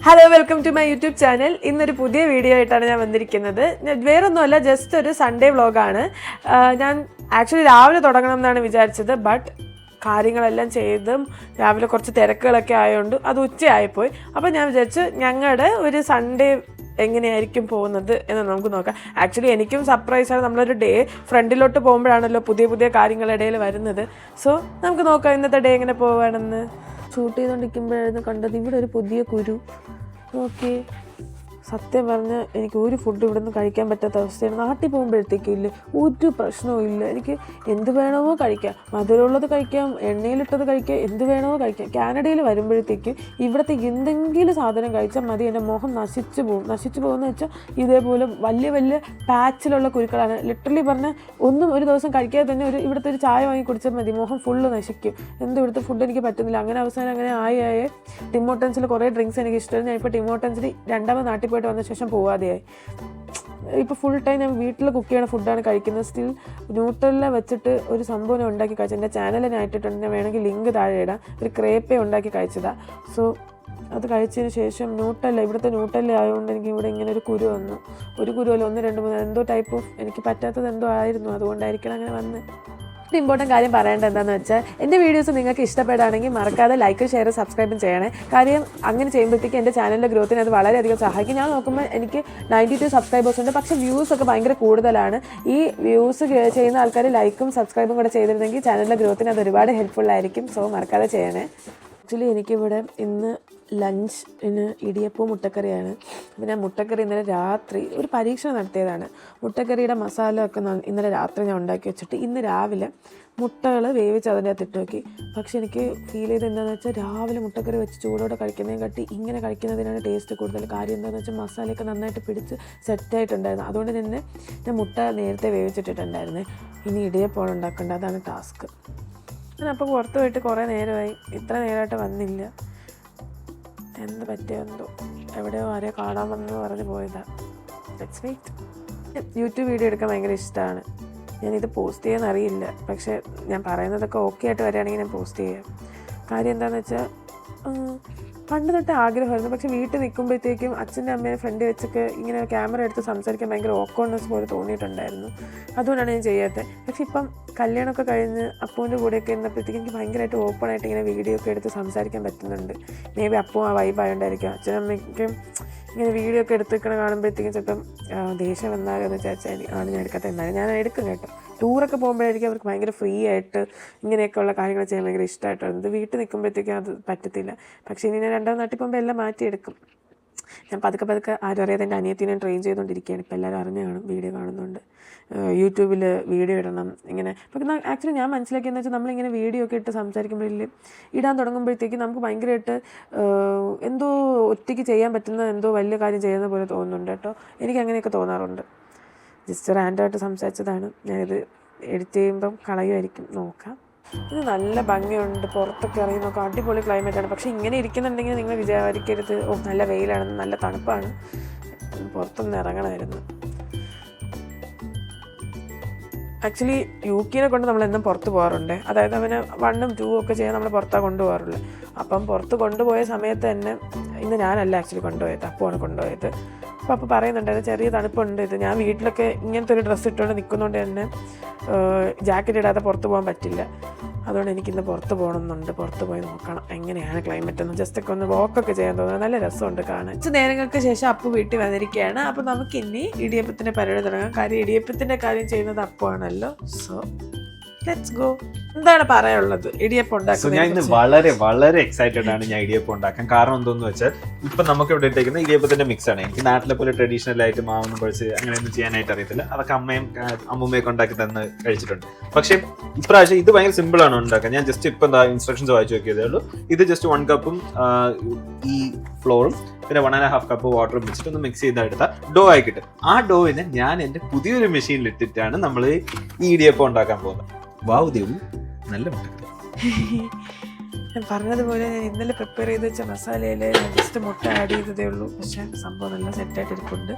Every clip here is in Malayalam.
Hello welcome to my YouTube channel. ഇന്നൊരു പുതിയ വീഡിയോ ആയിട്ടാണ് ഞാൻ വന്നിരിക്കുന്നത്. വേറൊന്നുമല്ല, ജസ്റ്റ് ഒരു സൺഡേ വ്ളോഗാണ്. ഞാൻ ആക്ച്വലി രാവിലെ തുടങ്ങണം എന്നാണ് വിചാരിച്ചത്. ബട്ട് കാര്യങ്ങളെല്ലാം ചെയ്തും രാവിലെ കുറച്ച് തിരക്കുകളൊക്കെ ആയതുകൊണ്ട് അത് ഉച്ചയായിപ്പോയി. അപ്പോൾ ഞാൻ വിചാരിച്ചു ഞങ്ങളുടെ ഒരു സൺഡേ എങ്ങനെയായിരിക്കും പോകുന്നത് എന്ന് നമുക്ക് നോക്കാം. ആക്ച്വലി എനിക്കും സർപ്രൈസാണ്. നമ്മളൊരു ഡേ ഫ്രണ്ടിലോട്ട് പോകുമ്പോഴാണല്ലോ പുതിയ പുതിയ കാര്യങ്ങളിടയിൽ വരുന്നത്. സോ നമുക്ക് നോക്കാം ഇന്നത്തെ ഡേ എങ്ങനെ പോവുകയാണെന്ന്. ഷൂട്ട് ചെയ്തുകൊണ്ടിരിക്കുമ്പോഴായിരുന്നു കണ്ടത് ഇവിടെ ഒരു പുതിയ കുരു. ഓക്കെ, സത്യം പറഞ്ഞാൽ എനിക്ക് ഒരു ഫുഡ് ഇവിടെ നിന്ന് കഴിക്കാൻ പറ്റാത്ത അവസ്ഥയാണ്. നാട്ടിൽ പോകുമ്പോഴത്തേക്കും ഇല്ല, ഒരു പ്രശ്നവും ഇല്ല. എനിക്ക് എന്ത് വേണമോ കഴിക്കാം, മധുരമുള്ളത് കഴിക്കാം, എണ്ണയിലിട്ടത് കഴിക്കാം, എന്ത് വേണമോ കഴിക്കാം. കാനഡയിൽ വരുമ്പോഴത്തേക്കും ഇവിടുത്തെ എന്തെങ്കിലും സാധനം കഴിച്ചാൽ മതി, എൻ്റെ മുഖം നശിച്ചു പോകും. നശിച്ചു പോകുമെന്ന് വെച്ചാൽ ഇതേപോലെ വലിയ വലിയ പാച്ചിലുള്ള കുരുക്കളാണ്. ലിറ്ററലി പറഞ്ഞാൽ ഒന്നും ഒരു ദിവസം കഴിക്കാതെ തന്നെ ഇവിടുത്തെ ഒരു ചായ വാങ്ങി കുടിച്ചാൽ മതി, മുഖം ഫുള്ള് നശിക്കും. ഇവിടുത്തെ ഫുഡ് എനിക്ക് പറ്റുന്നില്ല. അങ്ങനെ അവസാനം അങ്ങനെ ആയി ടിമോട്ടൻസിൽ കുറേ ഡ്രിങ്ക്സ് എനിക്ക് ഇഷ്ടമാണ്. ഞാൻ ഇപ്പോൾ ടിമോട്ടൻസിൽ രണ്ടാമത് നാട്ടിൽ പോയിട്ട് വന്ന ശേഷം പോവാതെയായി. ഇപ്പോൾ ഫുൾ ടൈം ഞാൻ വീട്ടിൽ കുക്ക് ചെയ്യുന്ന ഫുഡാണ് കഴിക്കുന്നത്. സ്റ്റിൽ ന്യൂട്രല്ല വെച്ചിട്ട് ഒരു സംഭവം ഉണ്ടാക്കി കഴിച്ചത്. എൻ്റെ ചാനലിൽ ഞാൻ ഇട്ടിട്ടുണ്ട്, ഞാൻ വേണമെങ്കിൽ ലിങ്ക് താഴെ ഇടാം. ഒരു ക്രേപ്പേ ഉണ്ടാക്കി കഴിച്ചതാണ്. സോ അത് കഴിച്ചതിന് ശേഷം ഇവിടുത്തെ ന്യൂട്രല്ല ആയതുകൊണ്ട് എനിക്ക് ഇവിടെ ഇങ്ങനെ ഒരു കുരു വന്നു. ഒരു കുരുവല്ല, 1, 2, 3 എന്തോ ടൈപ്പ് ഓഫ് എനിക്ക് പറ്റാത്തത് എന്തോ ആയിരുന്നു. അതുകൊണ്ടായിരിക്കണം അങ്ങനെ വന്ന്. ഒരു ഇമ്പോർട്ടൻറ്റ് കാര്യം പറയേണ്ടത് എന്താണെന്ന് വെച്ചാൽ, എൻ്റെ വീഡിയോസ് നിങ്ങൾക്ക് ഇഷ്ടപ്പെടുകയാണെങ്കിൽ മറക്കാതെ ലൈക്ക്, ഷെയർ, സബ്സ്ക്രൈബും ചെയ്യണേ. കാര്യം അങ്ങനെ ചെയ്യുമ്പോഴത്തേക്ക് എൻ്റെ ചാനലിൻ്റെ ഗ്രോത്തിന് അത് വളരെയധികം സഹായിക്കും. ഞാൻ നോക്കുമ്പോൾ എനിക്ക് 92 സബ്സ്ക്രൈബേഴ്സ് ഉണ്ട്, പക്ഷേ വ്യൂസ് ഒക്കെ ഭയങ്കര കൂടുതലാണ്. ഈ വ്യൂസ് ചെയ്യുന്ന ആൾക്കാർ ലൈക്കും സബ്സ്ക്രൈബും കൂടെ ചെയ്തിരുന്നെങ്കിൽ ചാനലിൻ്റെ ഗ്രോത്തിന് അത് ഒരുപാട് ഹെൽപ്ഫുള്ളായിരിക്കും. സോ മറക്കാതെ ചെയ്യണേ. ആക്ച്വലി എനിക്കിവിടെ ഇന്ന് ലഞ്ചിന് ഇടിയപ്പവും മുട്ടക്കറിയാണ്. അപ്പോൾ ഞാൻ മുട്ടക്കറി ഇന്നലെ രാത്രി ഒരു പരീക്ഷണം നടത്തിയതാണ്. മുട്ടക്കറിയുടെ മസാല ഒക്കെ ഇന്നലെ രാത്രി ഞാൻ ഉണ്ടാക്കി വെച്ചിട്ട് ഇന്ന് രാവിലെ മുട്ടകൾ വേവിച്ച് അതിൻ്റെ അകത്ത് ഇട്ട് നോക്കി. പക്ഷെ എനിക്ക് ഫീൽ ചെയ്ത് എന്താണെന്ന് വെച്ചാൽ, രാവിലെ മുട്ടക്കറി വെച്ച് ചൂടോടെ കഴിക്കുന്നതിനെ കാട്ടി ഇങ്ങനെ കഴിക്കുന്നതിനാണ് ടേസ്റ്റ് കൂടുതൽ. കാര്യം എന്താണെന്ന് വെച്ചാൽ മസാലയൊക്കെ നന്നായിട്ട് പിടിച്ച് സെറ്റായിട്ടുണ്ടായിരുന്നു. അതുകൊണ്ട് തന്നെ ഞാൻ മുട്ട നേരത്തെ വേവിച്ചിട്ടിട്ടുണ്ടായിരുന്നേ. ഇനി ഇടിയപ്പമാണ് ഉണ്ടാക്കേണ്ടത്, അതാണ് ടാസ്ക്. ഞാനപ്പോൾ പുറത്ത് പോയിട്ട് കുറേ നേരമായി, ഇത്ര നേരമായിട്ട് വന്നില്ല. എന്ത് പറ്റിയെന്തോ, എവിടെയോ ആരെയോ കാണാൻ വന്നെന്ന് പറഞ്ഞ് പോയതാണ്. Let's wait. യൂട്യൂബ് വീഡിയോ എടുക്കാൻ ഭയങ്കര ഇഷ്ടമാണ്. ഞാനിത് പോസ്റ്റ് ചെയ്യാനറിയില്ല, പക്ഷേ ഞാൻ പറയുന്നതൊക്കെ ഓക്കെ ആയിട്ട് വരികയാണെങ്കിൽ ഞാൻ പോസ്റ്റ് ചെയ്യാം. കാര്യം എന്താണെന്ന് വെച്ചാൽ, പണ്ട് തൊട്ട് ആഗ്രഹമായിരുന്നു. പക്ഷേ വീട്ടിൽ നിൽക്കുമ്പോഴത്തേക്കും അച്ഛൻ്റെ അമ്മയെ ഫ്രണ്ട് വെച്ചൊക്കെ ഇങ്ങനെ ക്യാമറ എടുത്ത് സംസാരിക്കാൻ ഭയങ്കര ഓക്വേർഡ്നെസ് പോലെ തോന്നിയിട്ടുണ്ടായിരുന്നു. അതുകൊണ്ടാണ് ഞാൻ ചെയ്യാത്തത്. പക്ഷേ ഇപ്പം കല്യാണമൊക്കെ കഴിഞ്ഞ് അപ്പൂൻ്റെ കൂടെയൊക്കെ ഇരുന്നപ്പോഴത്തേക്കും എനിക്ക് ഭയങ്കരമായിട്ട് ഓപ്പണായിട്ട് ഇങ്ങനെ വീഡിയോ ഒക്കെ എടുത്ത് സംസാരിക്കാൻ പറ്റുന്നുണ്ട്. മേ ബി അപ്പവും ആ വൈബായോണ്ടായിരിക്കും. അച്ഛനമ്മയ്ക്കും ഇങ്ങനെ വീഡിയോ ഒക്കെ എടുത്ത് വെക്കണം കാണുമ്പോഴത്തേക്കും ചിലപ്പം ദേഷ്യം വന്നാലോ എന്ന് വിചാരിച്ചാൽ ആണ് ഞാൻ എടുക്കാത്ത. എന്നാലും ഞാൻ എടുക്കും കേട്ടോ. ടൂറൊക്കെ പോകുമ്പോഴായിരിക്കും അവർക്ക് ഭയങ്കര ഫ്രീ ആയിട്ട് ഇങ്ങനെയൊക്കെയുള്ള കാര്യങ്ങൾ ചെയ്യാൻ ഭയങ്കര ഇഷ്ടമായിട്ടായിരുന്നു. ഇത് വീട്ടിൽ നിൽക്കുമ്പോഴത്തേക്കും അത് പറ്റത്തില്ല. പക്ഷേ ഇനി ഞാൻ രണ്ടാമത് നാട്ടിൽ പോകുമ്പോൾ എല്ലാം മാറ്റിയെടുക്കും. ഞാൻ പതുക്കെ ആരും അറിയാതെ എൻ്റെ അനിയത്തിനെ ട്രെയിൻ ചെയ്തുകൊണ്ടിരിക്കുകയാണ്. ഇപ്പോൾ എല്ലാവരും അറിഞ്ഞു കാണും, വീഡിയോ കാണുന്നുണ്ട്. യൂട്യൂബിൽ വീഡിയോ ഇടണം ഇങ്ങനെ. പക്ഷേ ആക്ച്വലി ഞാൻ മനസ്സിലാക്കിയെന്ന് വെച്ചാൽ, നമ്മളിങ്ങനെ വീഡിയോ ഒക്കെ ഇട്ട് സംസാരിക്കുമ്പോഴേ ഇടാൻ തുടങ്ങുമ്പോഴത്തേക്കും നമുക്ക് ഭയങ്കരമായിട്ട് എന്തോ ഒറ്റയ്ക്ക് ചെയ്യാൻ പറ്റുന്ന എന്തോ വലിയ കാര്യം ചെയ്യുന്ന പോലെ തോന്നുന്നുണ്ട് കേട്ടോ. എനിക്ക് അങ്ങനെയൊക്കെ തോന്നാറുണ്ട്. ജസ്റ്റ് റാൻഡായിട്ട് സംസാരിച്ചതാണ്. ഞാനിത് എഡിറ്റ് ചെയ്യുമ്പം കളയുമായിരിക്കും, നോക്കാം. ഇത് നല്ല ഭംഗിയുണ്ട്, പുറത്തൊക്കെ ഇറങ്ങി നോക്കാം. അടിപൊളി ക്ലൈമറ്റാണ്. പക്ഷേ ഇങ്ങനെ ഇരിക്കുന്നുണ്ടെങ്കിൽ നിങ്ങൾ വിചാരിക്കരുത് നല്ല വെയിലാണെന്ന്. നല്ല തണുപ്പാണ്, പുറത്തൊന്നും ഇറങ്ങണമായിരുന്നു. ആക്ച്വലി യുക്കിനെ കൊണ്ട് നമ്മളെന്നും പുറത്ത് പോകാറുണ്ട്. അതായത് അവന് 1ഉം 2ഉം ഒക്കെ ചെയ്യാൻ നമ്മൾ പുറത്താണ് കൊണ്ടുപോകാറുള്ളത്. അപ്പം പുറത്ത് കൊണ്ടുപോയ സമയത്ത് തന്നെ ഇന്ന് ഞാനല്ല ആക്ച്വലി കൊണ്ടുപോയത്, അപ്പുവാണ് കൊണ്ടുപോയത്. അപ്പോൾ പറയുന്നുണ്ടായിരുന്നു ചെറിയ തണുപ്പുണ്ട്. ഇത് ഞാൻ വീട്ടിലൊക്കെ ഇങ്ങനത്തെ ഒരു ഡ്രസ്സ് ഇട്ടുകൊണ്ട് നിൽക്കുന്നതുകൊണ്ട് തന്നെ ജാക്കറ്റ് ഇടാതെ പുറത്ത് പോകാൻ പറ്റില്ല. അതുകൊണ്ട് എനിക്കിന്ന് പുറത്ത് പോകണമെന്നുണ്ട്. പുറത്ത് പോയി നോക്കണം എങ്ങനെയാണ് ക്ലൈമറ്റ് എന്ന്. ജസ്റ്റ് ഒക്കെ ഒന്ന് വാക്കൊക്കെ ചെയ്യാൻ തോന്നുന്നത്. നല്ല രസമുണ്ട് കാണാൻ. കുറച്ച് നേരങ്ങൾക്ക് ശേഷം അപ്പു വീട്ടിൽ വന്നിരിക്കുകയാണ്. അപ്പോൾ നമുക്കിനി ഇടിയപ്പത്തിൻ്റെ പരിപാടി തുടങ്ങാം. കാര്യം ഇടിയപ്പത്തിൻ്റെ കാര്യം ചെയ്യുന്നത് അപ്പുവാണല്ലോ. So let's go. എന്താണ് പറയാനുള്ളത് ഇടിയപ്പം ഉണ്ടാക്കുന്നത്? ഞാൻ ഇന്ന് വളരെ വളരെ എക്സൈറ്റഡ് ആണ് ഞാൻ ഇടിയപ്പം ഉണ്ടാക്കാൻ. കാരണം എന്താണെന്ന് വെച്ചാൽ, ഇപ്പം നമുക്ക് ഇവിടെ ഇട്ടേക്കുന്ന ഇടിയപ്പത്തിന്റെ മിക്സ് ആണ്. എനിക്ക് നാട്ടിലെ പോലെ ട്രഡീഷണൽ ആയിട്ട് മാവൊന്നും കുഴച്ച് അങ്ങനെയൊന്നും ചെയ്യാനായിട്ട് അറിയത്തില്ല. അതൊക്കെ അമ്മൂമ്മയൊക്കെ ഉണ്ടാക്കി തന്ന് കഴിച്ചിട്ടുണ്ട്. പക്ഷേ ഇപ്രാവശ്യം ഇത് ഭയങ്കര സിമ്പിൾ ആണ് ഉണ്ടാക്കാൻ. ഞാൻ ജസ്റ്റ് ഇപ്പം എന്താ ഇൻസ്ട്രക്ഷൻസ് വായിച്ചു നോക്കിയതേ ഉള്ളൂ. ഇത് ജസ്റ്റ് 1 കപ്പും ഈ ഫ്ലോറും പിന്നെ 1.5 കപ്പ് വാട്ടറും വെച്ചിട്ട് ഒന്ന് മിക്സ് ചെയ്തെടുത്ത ഡോ ആയി കിട്ടും. ആ ഡോയിനെ ഞാൻ എൻ്റെ പുതിയൊരു മെഷീനിൽ ഇട്ടിട്ടാണ് നമ്മൾ ഈ ഇടിയപ്പം ഉണ്ടാക്കാൻ പോകുന്നത്. വാവ് ദേവു, നല്ല മുട്ടക്കറി. ഞാൻ പറഞ്ഞതുപോലെ ഞാൻ ഇന്നലെ പ്രിപ്പയർ ചെയ്ത് വെച്ച മസാലയിൽ ജസ്റ്റ് മുട്ട ആഡ് ചെയ്തതേ ഉള്ളൂ. പക്ഷേ സംഭവം നല്ല സെറ്റായിട്ട് ഇരിപ്പുണ്ട്.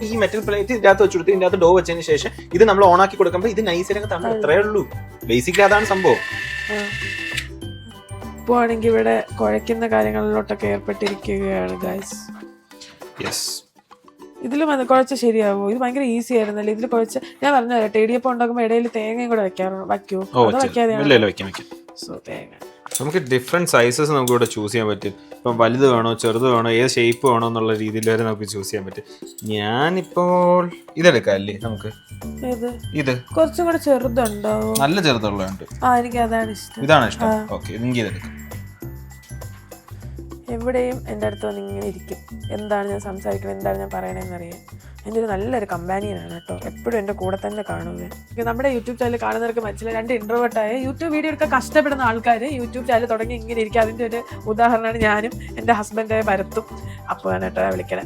ഈ മെറ്റൽ പ്ലേറ്റ് ഇതിനകത്ത് വെച്ചെടുത്ത് ഇതിൻ്റെ അകത്ത് ഡോ വെച്ചതിന് ശേഷം ഇത് നമ്മൾ ഓണാക്കി കൊടുക്കുമ്പോൾ ഇത് നൈസിലൊക്കെ തമ്മിൽ അത്രയേ ഉള്ളൂ. ബേസിക്കലി അതാണ് സംഭവം. അപ്പു ആണെങ്കിൽ ഇവിടെ കുഴയ്ക്കുന്ന കാര്യങ്ങളിലോട്ടൊക്കെ ഏർപ്പെട്ടിരിക്കുകയാണ് ഗൈസ്. യെസ്, ഇതിലും അത് കുഴച്ച ശരിയാവോ? ഇത് ഭയങ്കര ഈസി ആയിരുന്നല്ലേ ഇതിൽ കുഴച്ച. ഞാൻ പറഞ്ഞു തരട്ടെ, ഇടിയപ്പം ഉണ്ടാക്കുമ്പോൾ ഇടയിൽ തേങ്ങയും കൂടെ വയ്ക്കുമോ? അതോ വെക്കാതെയാണ്? സോ തേങ്ങ നമുക്ക് ഡിഫറെൻറ്റ് സൈസസ് നമുക്ക് ഇവിടെ ചൂസ് ചെയ്യാൻ പറ്റും. ഇപ്പം വലുത് വേണോ ചെറുത് വേണോ ഏത് ഷേപ്പ് വേണോ എന്നുള്ള രീതിയിൽ വരെ നമുക്ക് ചൂസ് ചെയ്യാൻ പറ്റും. ഞാനിപ്പോൾ ഇതെടുക്കാം അല്ലേ നമുക്ക്? ഇത് കുറച്ചും കൂടെ ചെറുതുണ്ടാവോ? നല്ല ചെറുതുള്ളതുണ്ട്. എനിക്ക് അതാണ് ഇഷ്ടം. ഇതാണ് ഇഷ്ടം. ഓക്കെ, എനിക്ക് ഇതെടുക്കാം. എവിടെയും എൻ്റെ അടുത്ത് വന്ന് ഇങ്ങനെ ഇരിക്കും. എന്താണ് ഞാൻ സംസാരിക്കുന്നത്, എന്താണ് ഞാൻ പറയണമെന്ന് അറിയാം. എൻ്റെ ഒരു നല്ലൊരു കമ്പാനിയനാണ് കേട്ടോ. എപ്പോഴും എൻ്റെ കൂടെ തന്നെ കാണുന്നത്. നമ്മുടെ യൂട്യൂബ് ചാനൽ കാണുന്നവർക്ക് മനസ്സിലായി, 2 ഇൻട്രോവേർട്ടായ യൂട്യൂബ് വീഡിയോ എടുക്കാൻ കഷ്ടപ്പെടുന്ന ആൾക്കാർ യൂട്യൂബ് ചാനൽ തുടങ്ങി ഇങ്ങനെ ഇരിക്കുക. അതിൻ്റെ ഒരു ഉദാഹരണമാണ് ഞാനും എൻ്റെ ഹസ്ബൻഡായ ഭരത്തും. അപ്പോൾ കേട്ടോ വിളിക്കണേ,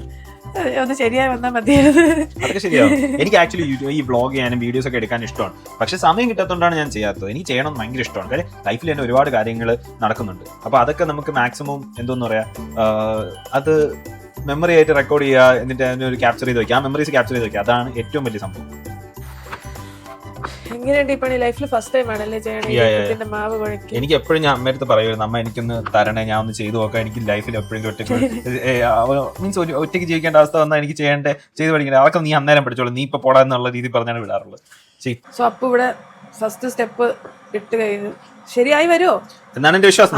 ഒന്ന് ശരിയായി വന്നാൽ മതിയായിരുന്നു. അതൊക്കെ ശരിയാവും. എനിക്ക് ആക്ച്വലി ഈ വ്ളോഗ് ചെയ്യാനും വീഡിയോസ് ഒക്കെ എടുക്കാൻ ഇഷ്ടമാണ്. പക്ഷെ സമയം കിട്ടാത്തതുകൊണ്ടാണ് ഞാൻ ചെയ്യാത്തത്. എനിക്ക് ചെയ്യണം ഭയങ്കര ഇഷ്ടമാണ്. കാര്യം ലൈഫിൽ തന്നെ ഒരുപാട് കാര്യങ്ങൾ നടക്കുന്നുണ്ട്. അപ്പോൾ അതൊക്കെ നമുക്ക് മാക്സിമം എന്തോന്ന് പറയാ, അത് മെമ്മറി ആയിട്ട് റെക്കോർഡ് ചെയ്യുക, എന്നിട്ട് അതിനൊരു ക്യാപ്ചർ ചെയ്ത് വെക്കുക, ആ മെമ്മറീസ് ക്യാപ്ചർ ചെയ്ത് വെക്കുക. അതാണ് ഏറ്റവും വലിയ സംഭവം. എനിക്ക് എപ്പോഴും ഞാൻ അമ്മയടുത്ത് പറയുമായിരുന്നു, അമ്മ എനിക്കൊന്ന് തരണേ, ഞാൻ ഒന്ന് ചെയ്തു നോക്കാം. എനിക്ക് ലൈഫിൽ എപ്പോഴും ഒറ്റയ്ക്ക് മീൻസ് ഒറ്റയ്ക്ക് ജീവിക്കേണ്ട അവസ്ഥ വന്നാൽ എനിക്ക് ചെയ്ത് പഠിക്കണ്ടേ, അതൊക്കെ നീ അന്നേരം പഠിച്ചോളൂ, നീ ഇപ്പൊ പോടാ എന്നുള്ള രീതി പറഞ്ഞാണ് വിടാറുള്ളത്. സോ അപ്പൊ ഇവിടെ ഫസ്റ്റ് സ്റ്റെപ്പ് ഇട്ട് കഴിഞ്ഞു. ശരിയായി വരുമോ എന്നാണ് എന്റെ വിശ്വാസം.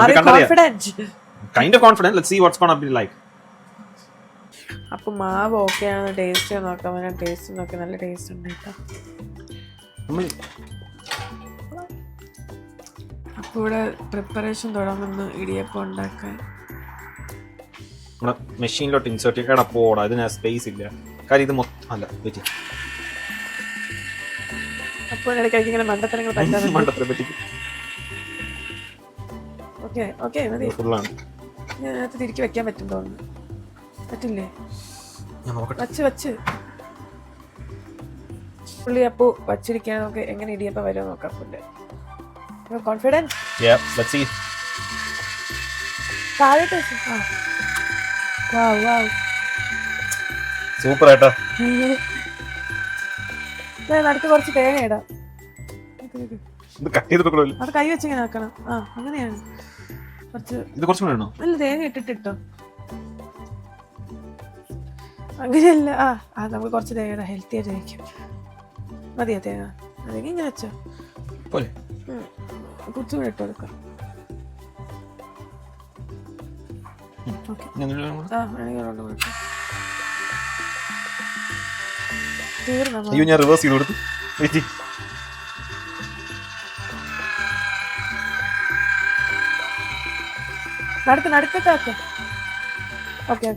Kind of confidence. Let's see what's gonna be like. അപ്പൊ മാവ് ഓക്കെ ആണ്, ടേസ്റ്റ് നോക്കാം. ഞാൻ ടേസ്റ്റ് നോക്കി, നല്ല ടേസ്റ്റ് ഉണ്ട് കേട്ടോ. അപ്പൊ ഇവിടെ പ്രിപ്പറേഷൻ തുടങ്ങുന്നു ഇടിയപ്പം ഉണ്ടാക്കാൻ. മെഷീനിലോട്ട് ഇൻസേർട്ട് ചെയ്യണം. പോടാ, ഇതിന് സ്പേസ് ഇല്ല. കാര്യം ഇത് മൊത്തം അല്ല വെറ്റി. അപ്പോൾ ഇടയ്ക്കിടയ്ക്ക് ഇങ്ങനെ മണ്ടത്തരങ്ങൾ പറ്റി. ഓക്കെ ഓക്കെ മതി. ഇതിനകത്ത് തിരിക്കി വെക്കാൻ പറ്റും തോന്നുന്നു. പറ്റില്ലേ? വച്ച് പുള്ളി അപ്പോ വച്ചിരിക്കാൻ നമുക്ക് എങ്ങനെ ഇടിയപ്പം വരുമോ നോക്കാം. പുള്ളി കോൺഫിഡൻസ് സൂപ്പർ ആയിട്ടോ. നടുക്ക് കുറച്ച് തേങ്ങ ഇടാം. അത് കൈ വെച്ചിങ്ങനെ ആക്കണം. അങ്ങനെയാണ്. നല്ല തേങ്ങ ഇട്ടിട്ടോ. അങ്ങനെയല്ല. നമുക്ക് കുറച്ച് തേങ്ങ ഹെൽത്തി ആയിട്ട് കഴിക്കും. മതിയാ തേങ്ങ? അല്ലെങ്കിൽ ഇങ്ങനെ വെച്ചോ, കുറച്ചുകൂടെ ഇട്ട് കൊടുക്കാം. ഞാൻ റിവേഴ്സ് ചെയ്ത് കൊടുത്തു. നടുക്കൊക്കെ ഓക്കെ ഓക്കെ.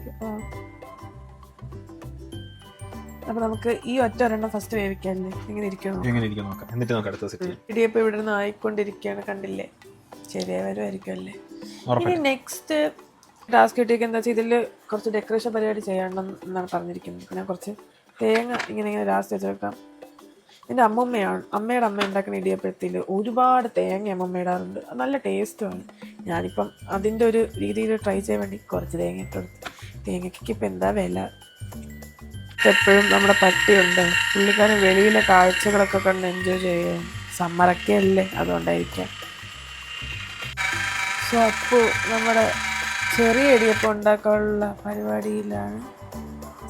അപ്പൊ നമുക്ക് ഈ ഒരെണ്ണം ഫസ്റ്റ് വേവിക്കാല്ലേ, എങ്ങനെ ഇരിക്കും നോക്കാം. എന്നിട്ട് നമുക്ക് അടുത്ത സെറ്റ് ചെയ്യാം. ഇടിയപ്പം ഇവിടെ നിന്ന് ആയിക്കൊണ്ടിരിക്കുകയാണ്, കണ്ടില്ലേ? ശരിയായി വരുമായിരിക്കും അല്ലേ? ഇനി നെക്സ്റ്റ് ടാസ്ക് കിട്ടിയൊക്കെ എന്താ വെച്ചാൽ ഇതിൽ കുറച്ച് ഡെക്കറേഷൻ പരിപാടി ചെയ്യണം എന്നാണ് പറഞ്ഞിരിക്കുന്നത്. ഞാൻ കുറച്ച് തേങ്ങ ഇങ്ങനെ ലാസ്റ്റ് വെച്ച് വെക്കാം. എൻ്റെ അമ്മയുടെ അമ്മ ഉണ്ടാക്കുന്ന ഇടിയപ്പത്തിൽ ഒരുപാട് തേങ്ങ അമ്മ ഇടാറുണ്ട്. നല്ല ടേസ്റ്റുമാണ്. ഞാനിപ്പം അതിൻ്റെ ഒരു രീതിയിൽ ട്രൈ ചെയ്യാൻ വേണ്ടി കുറച്ച് തേങ്ങ ഇട്ടെടുത്തു. തേങ്ങയ്ക്ക് ഇപ്പം എന്താ വില. എപ്പോഴും നമ്മുടെ പട്ടിയുണ്ട്, പുള്ളിക്കാരൻ വെളിയിലെ കാഴ്ചകളൊക്കെ കണ്ട് എൻജോയ് ചെയ്യാൻ. സമ്മറൊക്കെ അല്ലേ, അതുകൊണ്ടായിരിക്കാം. സോ അപ്പോൾ നമ്മുടെ ചെറിയ ഇടിയപ്പം ഉണ്ടാക്കാനുള്ള പരിപാടിയിലാണ്.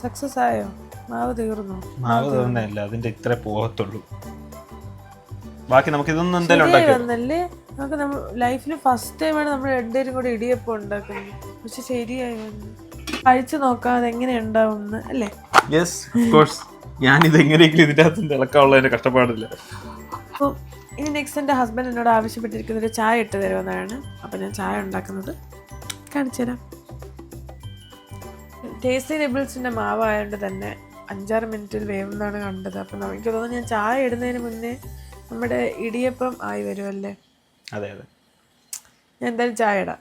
സക്സസ് ആയോ? മാവ് തീർന്നു? മാവ് തീർന്നല്ല, അതിന്റെ ഇത്ര പോകത്തുള്ളൂ. ബാക്കി നമുക്ക് ഇതൊന്നും എന്തായാലും വന്നല്ലേ. നമുക്ക് ലൈഫിൽ ഫസ്റ്റ് ടൈമാണ് നമ്മൾ രണ്ടുപേരും കൂടെ ഇടിയപ്പം ഉണ്ടാക്കുന്നത്. പക്ഷെ ശരിയായി വന്നു. കഴിച്ചു നോക്കാം അതെങ്ങനെ ഉണ്ടാവുമെന്ന് അല്ലേ? Yes of course. ഞാനിത് എങ്ങനെയെങ്കിലും ഇതിൻ്റെ അകത്ത് ഇളക്കാനുള്ളതിന്റെ കഷ്ടപ്പാടില്ല. അപ്പോൾ ഇനി നെക്സ്റ്റ് എൻ്റെ ഹസ്ബൻഡ് എന്നോട് ആവശ്യപ്പെട്ടിരിക്കുന്നത് ചായ ഇട്ട് തരുമെന്നാണ്. അപ്പം ഞാൻ ചായ ഉണ്ടാക്കുന്നത് കാണിച്ചു തരാം. ടേസ്റ്റി നിബിൾസിൻ്റെ മാവായതുകൊണ്ട് തന്നെ 5-6 മിനിറ്റിൽ വേവുന്നതാണ് കണ്ടത്. അപ്പം എനിക്ക് തോന്നുന്നു ഞാൻ ചായ ഇടുന്നതിന് മുന്നേ നമ്മുടെ ഇടിയപ്പം ആയി വരുമല്ലേ? അതെ അതെ. ഞാൻ എന്തായാലും ചായ ഇടാം.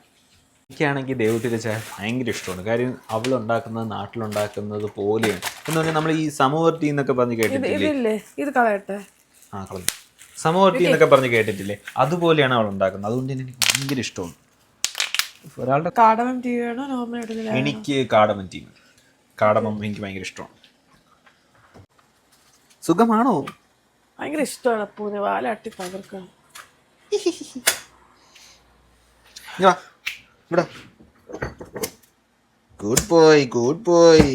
എനിക്കാണെങ്കിൽ ദേവൂട്ടിയുടെ ചായ ഭയങ്കര ഇഷ്ടമാണ്. കാര്യം അവളുണ്ടാക്കുന്നത് നാട്ടിലുണ്ടാക്കുന്നത് പോലെയാണ്. എന്ന് പറഞ്ഞാൽ നമ്മൾ ഈ സമൂഹ ടീ എന്നൊക്കെ പറഞ്ഞ് കേട്ടിട്ടില്ലേ? ഇത് കളയട്ടെ. കളഞ്ഞു. സമൂഹ ടീ എന്നൊക്കെ പറഞ്ഞ് കേട്ടിട്ടില്ലേ? അതുപോലെയാണ് അവൾ ഉണ്ടാക്കുന്നത്. അതുകൊണ്ട് എനിക്ക് ഭയങ്കര ഇഷ്ടമാണ്. ഒരാളുടെ കാടമം ടീ വേണോ നോർമൽ? എനിക്ക് കാടമം ടീ. കാടമം എനിക്ക് ഭയങ്കര ഇഷ്ടമാണ്. സുഖമാണോ? ഭയങ്കര ഇഷ്ടമാണ്. പൂനെ വാലാട്ടി തകർക്കണം. Good boy good boy.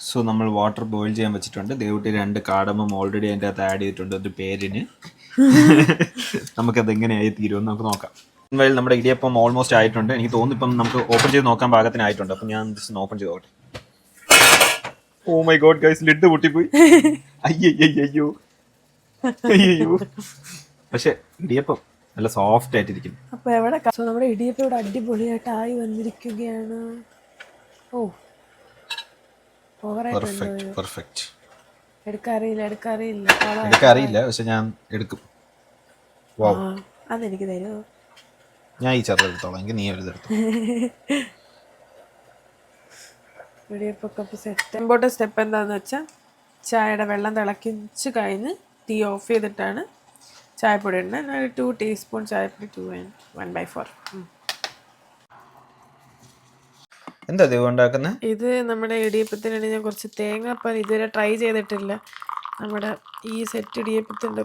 So നമ്മൾ വാട്ടർ ബോയിൽ ചെയ്യാൻ വെച്ചിട്ടുണ്ട്. ദേവുട്ടി 2 കാടമും ഓൾറെഡി അതിൻ്റെ അകത്ത് ആഡ് ചെയ്തിട്ടുണ്ട് ഒരു പേരിന്. നമുക്കത് എങ്ങനെയായി തീരുമെന്ന് നമുക്ക് നോക്കാം. വഴി നമ്മുടെ ഇടിയപ്പം ഓൾമോസ്റ്റ് ആയിട്ടുണ്ട്. എനിക്ക് തോന്നുന്നു ഇപ്പം നമുക്ക് ഓപ്പൺ ചെയ്ത് നോക്കാൻ പാകത്തിനായിട്ടുണ്ട്. അപ്പം ഞാൻ ജസ്റ്റ് ഓപ്പൺ ചെയ്ത് നോക്കട്ടെ. Oh my God guys, lid പൊട്ടിപ്പോയി. അയ്യോ അയ്യോ. പക്ഷെ ഇടിയപ്പം നല്ല സോഫ്റ്റ് ആയിട്ടിരിക്കുന്നു. അപ്പൊ എവിടെ നമ്മുടെ ഇടിയപ്പം ഇവിടെ അടിപൊളിയായിട്ടായി വന്നിരിക്കുകയാണ്. ഓ പെർഫെക്റ്റ്. എടുക്കാറിയില്ല പക്ഷെ ഞാൻ എടുക്കും. അതെനിക്ക് തരുമോ? ഞാൻ ഈ ചെറുതെടുത്തോളാം, എനിക്ക് നീ എഴുതെടുത്തു. ഇടിയപ്പൊക്കെ സെറ്റ്. ഇമ്പോർട്ടൻറ്റ് സ്റ്റെപ്പ് എന്താണെന്ന് വെച്ചാൽ ചായയുടെ വെള്ളം തിളക്കിച്ച് കഴിഞ്ഞ് തീ ഓഫ് ചെയ്തിട്ടാണ് ചായപ്പൊടി ഇടുന്നത്. 2 ടീസ്പൂൺ ചായപ്പൊടി, 1/4. എന്താ ദൈവം ഉണ്ടാക്കുന്നത്? ഇത് നമ്മുടെ ഇടിയപ്പത്തിനാണ്. ഞാൻ കുറച്ച് തേങ്ങാപ്പാൽ ഇതുവരെ ട്രൈ ചെയ്തിട്ടില്ല. നമ്മുടെ ഈ സെറ്റ് ഇടിയപ്പത്തിൻ്റെ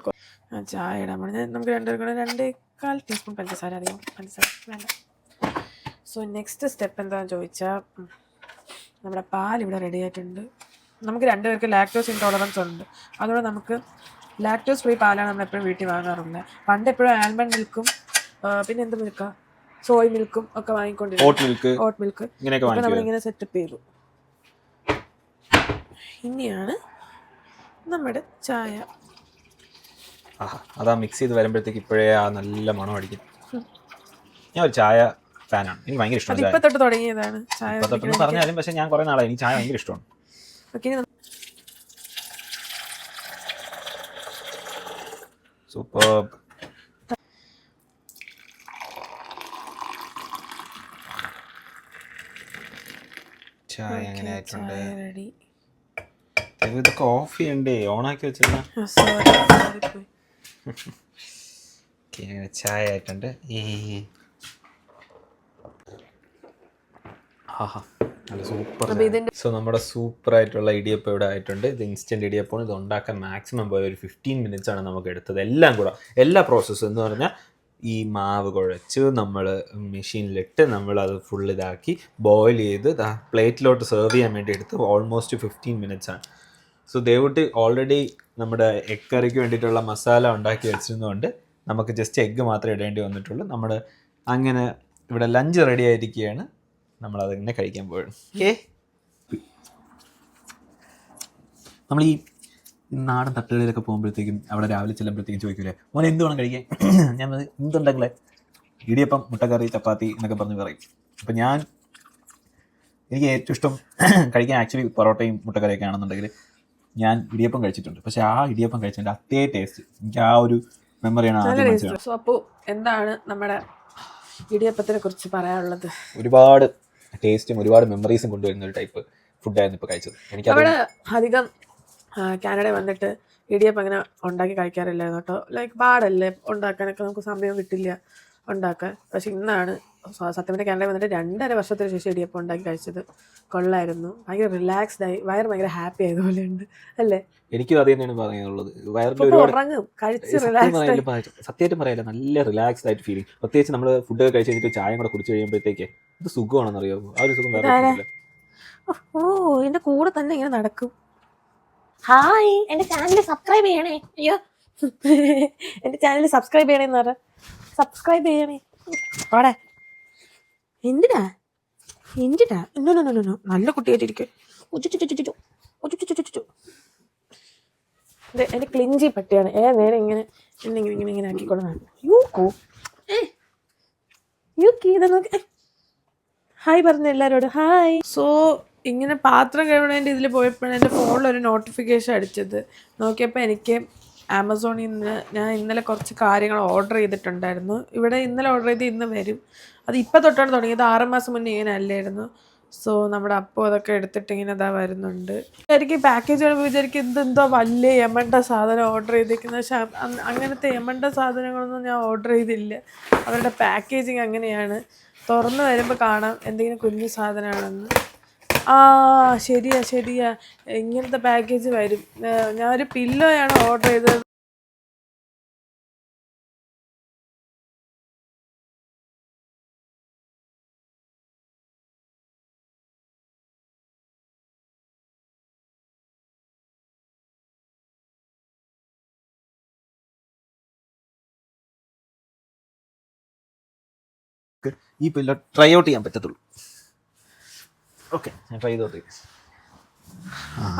ചായ ഇടാൻ വേണ്ടി നമുക്ക് 2.25 ടീസ്പൂൺ പഞ്ചസാര. അധികം പഞ്ചസാര വേണ്ട. സോ നെക്സ്റ്റ് സ്റ്റെപ്പ് എന്താണെന്ന് ചോദിച്ചാൽ നമ്മുടെ പാൽ ഇവിടെ റെഡി ആയിട്ടുണ്ട്. നമുക്ക് 2 പേർക്ക് ലാക്ടോസ് ഇൻടോളറൻസ് ഉണ്ട്. അതുകൊണ്ട് നമുക്ക് ലാക്ടോസ് ഫ്രീ പാലാണ് നമ്മൾ എപ്പോഴും വീട്ടിൽ വാങ്ങാറുള്ളത്. പണ്ട് എപ്പോഴും ആൽമണ്ട് മിൽക്കും പിന്നെ എന്ത് മിൽക്കാ, സോയ് മിൽക്കും ഒക്കെ വാങ്ങിക്കൊണ്ടിരുന്നു. ഓട്ട് മിൽക്ക് ഇപ്പം നമ്മളിങ്ങനെ സെറ്റപ്പ് ചെയ്തു. ഇനിയാണ് നമ്മുടെ ചായ. അതാ മിക്സ് ചെയ്ത് വരുമ്പോഴത്തേക്ക് ഇപ്പോഴേ ആ നല്ല മണം അടിക്കും. ഞാൻ ഒരു ചായ ഫാനാണ്, എനിക്ക് ഭയങ്കര ഇഷ്ടമാണ്. ഇപ്പൊ തൊട്ട് തുടങ്ങിയതാണ് ചായ പറഞ്ഞാലും, പക്ഷെ ഞാൻ കുറെ നാളായി എനിക്ക് ചായ ഭയങ്കര ഇഷ്ടമാണ്. സൂപ്പർ. ചായ എങ്ങനെ ആയിട്ടുണ്ട്? ഇതൊക്കെ ഓഫ് ചെയ്യണ്ടേ? ഓണാക്കി വെച്ചിരുന്ന ചായ ആയിട്ടുണ്ട്. സൂപ്പർ. സോ നമ്മുടെ സൂപ്പർ ആയിട്ടുള്ള ഇടിയപ്പം ഇവിടെ ആയിട്ടുണ്ട്. ഇത് ഇൻസ്റ്റന്റ് ഇടിയപ്പം. ഇത് ഉണ്ടാക്കാൻ മാക്സിമം പോയ ഒരു 15 മിനിറ്റ്സ് ആണ് നമുക്ക് എടുത്തത്. എല്ലാം കൂടെ എല്ലാ പ്രോസസ്സും എന്ന് പറഞ്ഞാൽ ഈ മാവ് കുഴച്ച് നമ്മൾ മെഷീനിലിട്ട് നമ്മളത് ഫുൾ ഇതാക്കി ബോയിൽ ചെയ്ത് പ്ലേറ്റിലോട്ട് സെർവ് ചെയ്യാൻ വേണ്ടി എടുത്ത് ഓൾമോസ്റ്റ് 15 മിനിറ്റ്സ് ആണ്. സോ ദേവുട്ടി ഓൾറെഡി നമ്മുടെ എഗ് കറിക്ക് വേണ്ടിയിട്ടുള്ള മസാല ഉണ്ടാക്കി വെച്ചിരുന്നതുകൊണ്ട് നമുക്ക് ജസ്റ്റ് എഗ്ഗ് മാത്രമേ ഇടേണ്ടി വന്നിട്ടുള്ളൂ. നമ്മൾ അങ്ങനെ ഇവിടെ ലഞ്ച് റെഡി ആയിരിക്കുകയാണ്. നമ്മളത് തന്നെ കഴിക്കാൻ പോവുകയാണ്. ഓക്കെ, നമ്മൾ ഈ നാടൻ തട്ടുകളിലൊക്കെ പോകുമ്പോഴത്തേക്കും അവിടെ രാവിലെ ചെല്ലുമ്പോഴത്തേക്കും ചോദിക്കൂലേ, മോനെ എന്ത് വേണം കഴിക്കാൻ? ഞാൻ എന്തുണ്ടെങ്കിലേ ഇടിയപ്പം, മുട്ടക്കറി, ചപ്പാത്തി എന്നൊക്കെ പറഞ്ഞ് പറയും. അപ്പം എനിക്ക് ഏറ്റവും ഇഷ്ടം കഴിക്കാൻ ആക്ച്വലി പൊറോട്ടയും മുട്ടക്കറിയൊക്കെ ആണെന്നുണ്ടെങ്കിൽ ഞാൻ ഇടിയപ്പം കഴിച്ചിട്ടുണ്ട്. പക്ഷെ ആ ഇടിയപ്പം കഴിച്ചതിൻ്റെ അതേ ടേസ്റ്റ് എനിക്ക് ആ ഒരു മെമ്മറിയാണ് ആദ്യം മനസ്സിലായത്. സോ അപ്പോൾ എന്താണ് നമ്മുടെ ഇടിയപ്പത്തിനെ കുറിച്ച് പറയാനുള്ളത്? ഒരുപാട് ടേസ്റ്റും ഒരുപാട് മെമ്മറീസും കൊണ്ടുവരുന്ന ഒരു ടൈപ്പ് ഫുഡായിരുന്നു ഇപ്പോൾ കഴിച്ചത്. എനിക്ക് അവിടെ അധികം കാനഡയിൽ വന്നിട്ട് ഇടിയപ്പം അങ്ങനെ ഉണ്ടാക്കി കഴിക്കാറില്ലായിരുന്നു കേട്ടോ. ലൈക്ക് പാടല്ലേ ഉണ്ടാക്കാനൊക്കെ, നമുക്ക് സമയം കിട്ടില്ല ഉണ്ടാക്കാൻ. പക്ഷെ ഇന്നാണ് സത്യം പറഞ്ഞാൽ കാനഡയിൽ വന്നിട്ട് 2.5 വർഷത്തിന് ശേഷം ഇടിയപ്പം ഉണ്ടാക്കി കഴിച്ചത്. കൊള്ളായിരുന്നു. ഭയങ്കര റിലാക്സ്ഡ് ആയി, വയറ് ഭയങ്കര ഹാപ്പി ആയതുപോലെ ഉണ്ട് അല്ലേ? എനിക്കും അത് തന്നെയാണ് പറയാനുള്ളത്. ഉറങ്ങും കഴിച്ച് റിലാക്സ്ഡ്. സത്യമായിട്ടും പറയാല്ല, നല്ല റിലാക്സ്ഡ് ആയിട്ട് ഫീലിംഗ്. പ്രത്യേകിച്ച് നമ്മൾ ഫുഡ് കഴിച്ച് കഴിഞ്ഞിട്ട് ചായ കൂടെ കുടിച്ച് കഴിയുമ്പോഴത്തേക്ക് ഇത് സുഖമാണെന്ന് അറിയാമോ? ആ ഒരു സുഖം വേറെ. ഓ എന്റെ കൂടെ തന്നെ ഇങ്ങനെ നടക്കും. ഹായ്, എന്റെ ചാനൽ സബ്സ്ക്രൈബ് ചെയ്യണേ. അയ്യോ, എന്റെ ചാനൽ സബ്സ്ക്രൈബ് ചെയ്യണേന്ന് പറ. സബ്സ്ക്രൈബ് ചെയ്യണേ. ഓടെ എന്തിനാ നല്ല കുട്ടിയായിട്ടിരിക്കും. എന്റെ ക്ലിഞ്ചി പട്ടിയാണ്. നേരം ഇങ്ങനെ ഇങ്ങനെ ആക്കിക്കൊള്ളാണ്. ഹായ് പറഞ്ഞ എല്ലാവരോടും ഹായ്. സോ ഇങ്ങനെ പാത്രം കഴുകണേൻ്റെ ഇതിൽ പോയപ്പോഴാണ് എൻ്റെ ഫോണിലൊരു നോട്ടിഫിക്കേഷൻ അടിച്ചത്. നോക്കിയപ്പോൾ എനിക്ക് ആമസോണിൽ നിന്ന് ഞാൻ ഇന്നലെ കുറച്ച് കാര്യങ്ങൾ ഓർഡർ ചെയ്തിട്ടുണ്ടായിരുന്നു. ഇവിടെ ഇന്നലെ ഓർഡർ ചെയ്ത് ഇന്ന് വരും. അത് ഇപ്പം തൊട്ടാണ് തുടങ്ങിയത്. 6 മാസം മുന്നേ ഇങ്ങനെ അല്ലായിരുന്നു. സോ നമ്മുടെ അപ്പോൾ അതൊക്കെ എടുത്തിട്ട് ഇങ്ങനെ ഇതാ വരുന്നുണ്ട്. എനിക്ക് പാക്കേജ് കാണുമ്പോൾ വിചാരിക്കും എന്തോ വലിയ യമണ്ട സാധനം ഓർഡർ ചെയ്തിരിക്കുന്നത്. പക്ഷെ അങ്ങനത്തെ യമണ്ട സാധനങ്ങളൊന്നും ഞാൻ ഓർഡർ ചെയ്തില്ല. അവരുടെ പാക്കേജിങ് അങ്ങനെയാണ്. തുറന്ന് വരുമ്പോൾ കാണാം എന്തെങ്കിലും കുഞ്ഞു സാധനമാണെന്ന്. ശരിയാ ഇങ്ങനത്തെ പാക്കേജ് വരും. ഞാനൊരു പില്ലോയാണ് ഓർഡർ ചെയ്തത്. ഈ പില്ലോ ട്രൈ ഔട്ട് ചെയ്യാൻ പറ്റത്തുള്ളൂ. ഓക്കെ, ഞാൻ ട്രൈ ചെയ്ത് നോക്കി.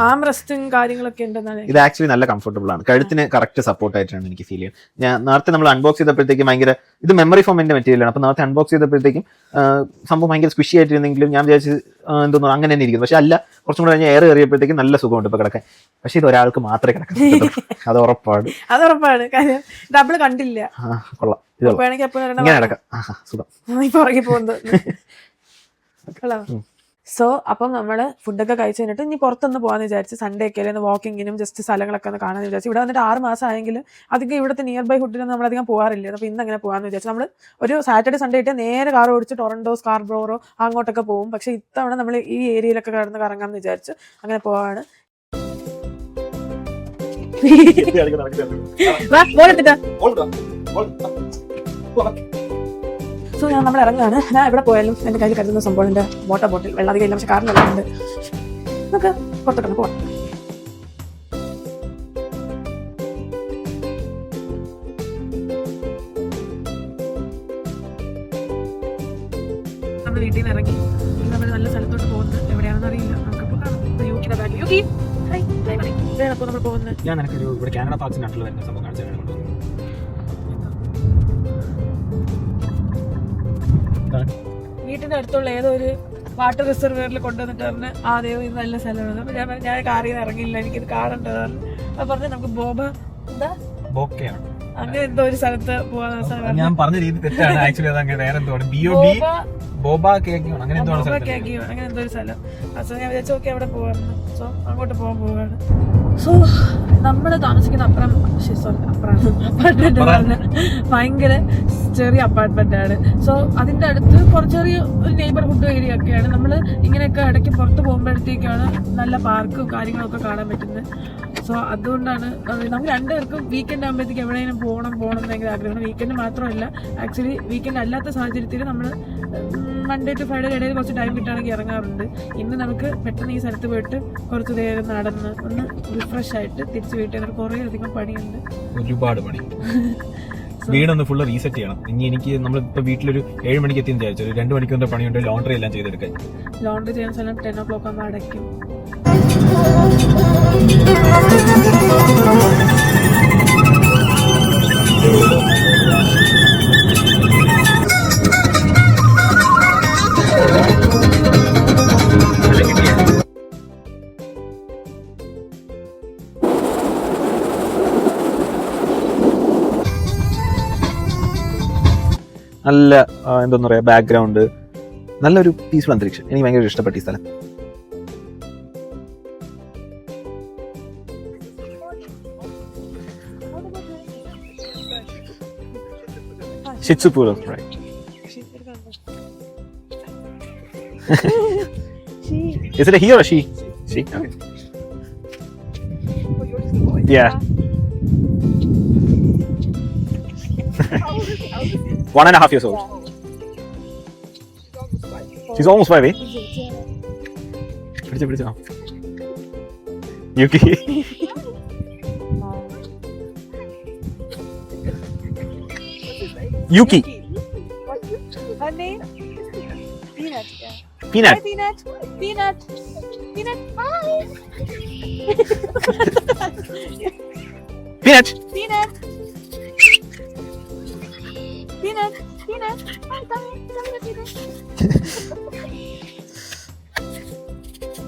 ആം റെസ്റ്റും കാര്യങ്ങളൊക്കെ ഉണ്ടെന്നാണ്. ഇത് ആക്ച്വലി നല്ല കംഫർട്ടബിൾ ആണ്, കഴുത്തിന് കറക്റ്റ് സപ്പോർട്ട് ആയിട്ടാണ് എനിക്ക് ഫീൽ ചെയ്യുന്നത്. ഞാൻ നേരത്തെ നമ്മൾ അൺബോക്സ് ചെയ്തപ്പോഴത്തേക്കും ഭയങ്കര ഇത് മെമ്മറി ഫോമിന്റെ മെറ്റീരിയൽ ആണ്. അപ്പോൾ നേരത്തെ അൺബോക്സ് ചെയ്തപ്പോഴത്തേക്കും സംഭവം ഭയങ്കര സ്ക്വിഷി ആയിട്ടിരുന്നെങ്കിലും ഞാൻ വിചാരിച്ച് എന്തോന്നു അങ്ങനെ തന്നെ ഇരിക്കുന്നു. പക്ഷെ അല്ല, കുറച്ചും കൂടെ കഴിഞ്ഞാൽ എയർ കയറിയപ്പോഴത്തേക്കും നല്ല സുഖമുണ്ട് ഇപ്പോൾ കിടക്കാൻ. പക്ഷെ ഇത് ഒരാൾക്ക് മാത്രമേ കിടക്കാൻ അത് ഉറപ്പാണ്. കാര്യം ഡബിൾ കണ്ടില്ല. കൊള്ളാം, ഇത് ഇങ്ങനെ കിടക്കാം. സുഖം. സോ അപ്പം നമ്മൾ ഫുഡൊക്കെ കഴിച്ച് കഴിഞ്ഞിട്ട് ഇനി പുറത്തൊന്ന് പോകാമെന്ന് വിചാരിച്ച് സൺഡേ ഒക്കെ ഒന്ന് വാക്കിങ്ങിനും ജസ്റ്റ് സ്ഥലങ്ങളൊക്കെ ഒന്ന് കാണാമെന്ന് വിചാരിച്ചു. ഇവിടെ വന്നിട്ട് 6 മാസം ആയെങ്കിലും അധികം ഇവിടുത്തെ നിയർ ബൈ ഫുഡിനൊന്നും നമ്മളധികം പോകാറില്ല. അപ്പോൾ ഇന്ന് അങ്ങനെ പോകാമെന്ന് വിചാരിച്ചു. നമ്മൾ ഒരു സാറ്റർഡേ സൺഡേ ആയിട്ട് നേരെ കാർ ഓടിച്ച് ടൊറൻഡോ, സ്കാർബ്രോറോ അങ്ങോട്ടൊക്കെ പോകും. പക്ഷേ ഇത്തവണ നമ്മൾ ഈ ഏരിയയിലൊക്കെ കിടന്ന് കറങ്ങാമെന്ന് വിചാരിച്ചു. അങ്ങനെ പോവാണ്. സോ നമ്മൾ ഇറങ്ങുകയാണ്. ഞാൻ എവിടെ പോയാലും എൻ്റെ കയ്യിൽ കരുതുന്ന സംഭവം എൻ്റെ വാട്ടർ ബോട്ടിൽ. വെള്ളം അധികം ഇല്ല, പക്ഷെ കാറിന് വെള്ളമുണ്ട്. നമുക്ക് പുറത്തോട്ട് പോവാം. നമ്മൾ വീട്ടിൽ നിന്ന് ഇറങ്ങി നമ്മൾ നല്ല സ്ഥലത്തോട്ട് പോകുന്നത് എവിടെയാണെന്ന് അറിയില്ല. നമുക്കിപ്പോൾ കാണാം. യൂക്കിയുടെ ബാഗ്. യൂക്കി അപ്പോൾ നമ്മൾ പോകുന്നത്. ഞാൻ എനിക്കൊരു ഇവിടെ കാനഡ പാർക്സിന് നാട്ടിൽ വരുന്ന സംഭവം കാണിച്ചു. വീട്ടിന്റെ അടുത്തുള്ള ഏതോ ഒരു വാട്ടർ റിസർവറിൽ കൊണ്ടുവന്നിട്ട് പറഞ്ഞ് ആദ്യം ഇത് നല്ല സ്ഥലമാണ്. അപ്പൊ ഞാൻ കാറിൽ നിന്ന് ഇറങ്ങിയില്ല, എനിക്കിത് കാണണ്ട പറഞ്ഞു. അപ്പൊ പറഞ്ഞ് നമുക്ക് അങ്ങനെ എന്തോ ഒരു സ്ഥലത്ത് പോവാൻ. ഞാൻ പറഞ്ഞ രീതി തെറ്റാണ്. ആക്ച്വലി അത് അങ്ങനെ വേറെ എന്തോ അങ്ങനെ എന്തോ ഒരു സ്ഥലം. സോ ഞാൻ വിചാരിച്ചു ഓക്കെ അവിടെ പോവാറുണ്ട്. സോ അങ്ങോട്ട് പോകാൻ പോവാണ്. സോ നമ്മൾ താമസിക്കുന്ന അപ്പാർട്ട്മെന്റ് ഭയങ്കര ചെറിയ അപ്പാർട്ട്മെന്റ് ആണ്. സോ അതിന്റെ അടുത്ത് കുറച്ച് ചെറിയ ഒരു നെയ്ബർഹുഡ് ഏരിയ ഒക്കെയാണ്. നമ്മൾ ഇങ്ങനെയൊക്കെ ഇടയ്ക്ക് പുറത്ത് പോകുമ്പോഴത്തേക്കാണ് നല്ല പാർക്കും കാര്യങ്ങളൊക്കെ കാണാൻ പറ്റുന്നത്. സോ അതുകൊണ്ടാണ് നമുക്ക് രണ്ടുപേർക്കും വീക്കെൻഡ് ആകുമ്പോഴത്തേക്ക് എവിടെയെങ്കിലും പോകണം ഭയങ്കര ആഗ്രഹമാണ്. വീക്കെൻഡ് മാത്രമല്ല, ആക്ച്വലി വീക്കെൻഡ് അല്ലാത്ത സാഹചര്യത്തിൽ നമ്മൾ മൺഡേ ടു ഫ്രൈഡേ ഇടയിൽ കുറച്ച് ടൈം കിട്ടുകയാണെങ്കിൽ ഇറങ്ങാറുണ്ട്. ഇന്ന് നമുക്ക് പെട്ടെന്ന് ഈ സ്ഥലത്ത് പോയിട്ട് കുറച്ച് നേരം നടന്ന് ഒന്ന് റിഫ്രഷ് ആയിട്ട് തിരിച്ച് വീട്ടിൽ കുറേ അധികം പണിയുണ്ട്, ഒരുപാട് പണി. വീടൊന്ന് ഫുള്ള് റീസെറ്റ് ചെയ്യണം. ഇനി എനിക്ക് നമ്മളിപ്പോൾ വീട്ടിലൊരു 7 മണിക്ക് എത്തിയെന്ന് വിചാരിച്ചു, ഒരു 2 മണിക്കൂറിന്റെ പണിയുണ്ട്. ലോണ്ടറി എല്ലാം ചെയ്തെടുക്കാൻ. ലോണ്ടറി ചെയ്യുന്ന സ്ഥലം 10 o'clock ആകുമ്പോൾ അടയ്ക്കും. നല്ല എന്താ പറയാ ബാക്ക്ഗ്രൗണ്ട്, നല്ലൊരു പീസ്ഫുൾ അന്തരീക്ഷം. എനിക്ക് ഭയങ്കര ഇഷ്ടപ്പെട്ട ഈ സ്ഥലം. Shih Pool, right? Is it a he or a she? She. Okay. Yeah. 1.5 years old. She's almost 5, eh? പിടിച്ചോ. Yuki. Yuki. Her name? Peanut. Yeah. Peanut. Hi, Peanut. Peanut. Peanut. Hi. Peanut. Peanut. Peanut. Peanut. Hi, come here, Peanut.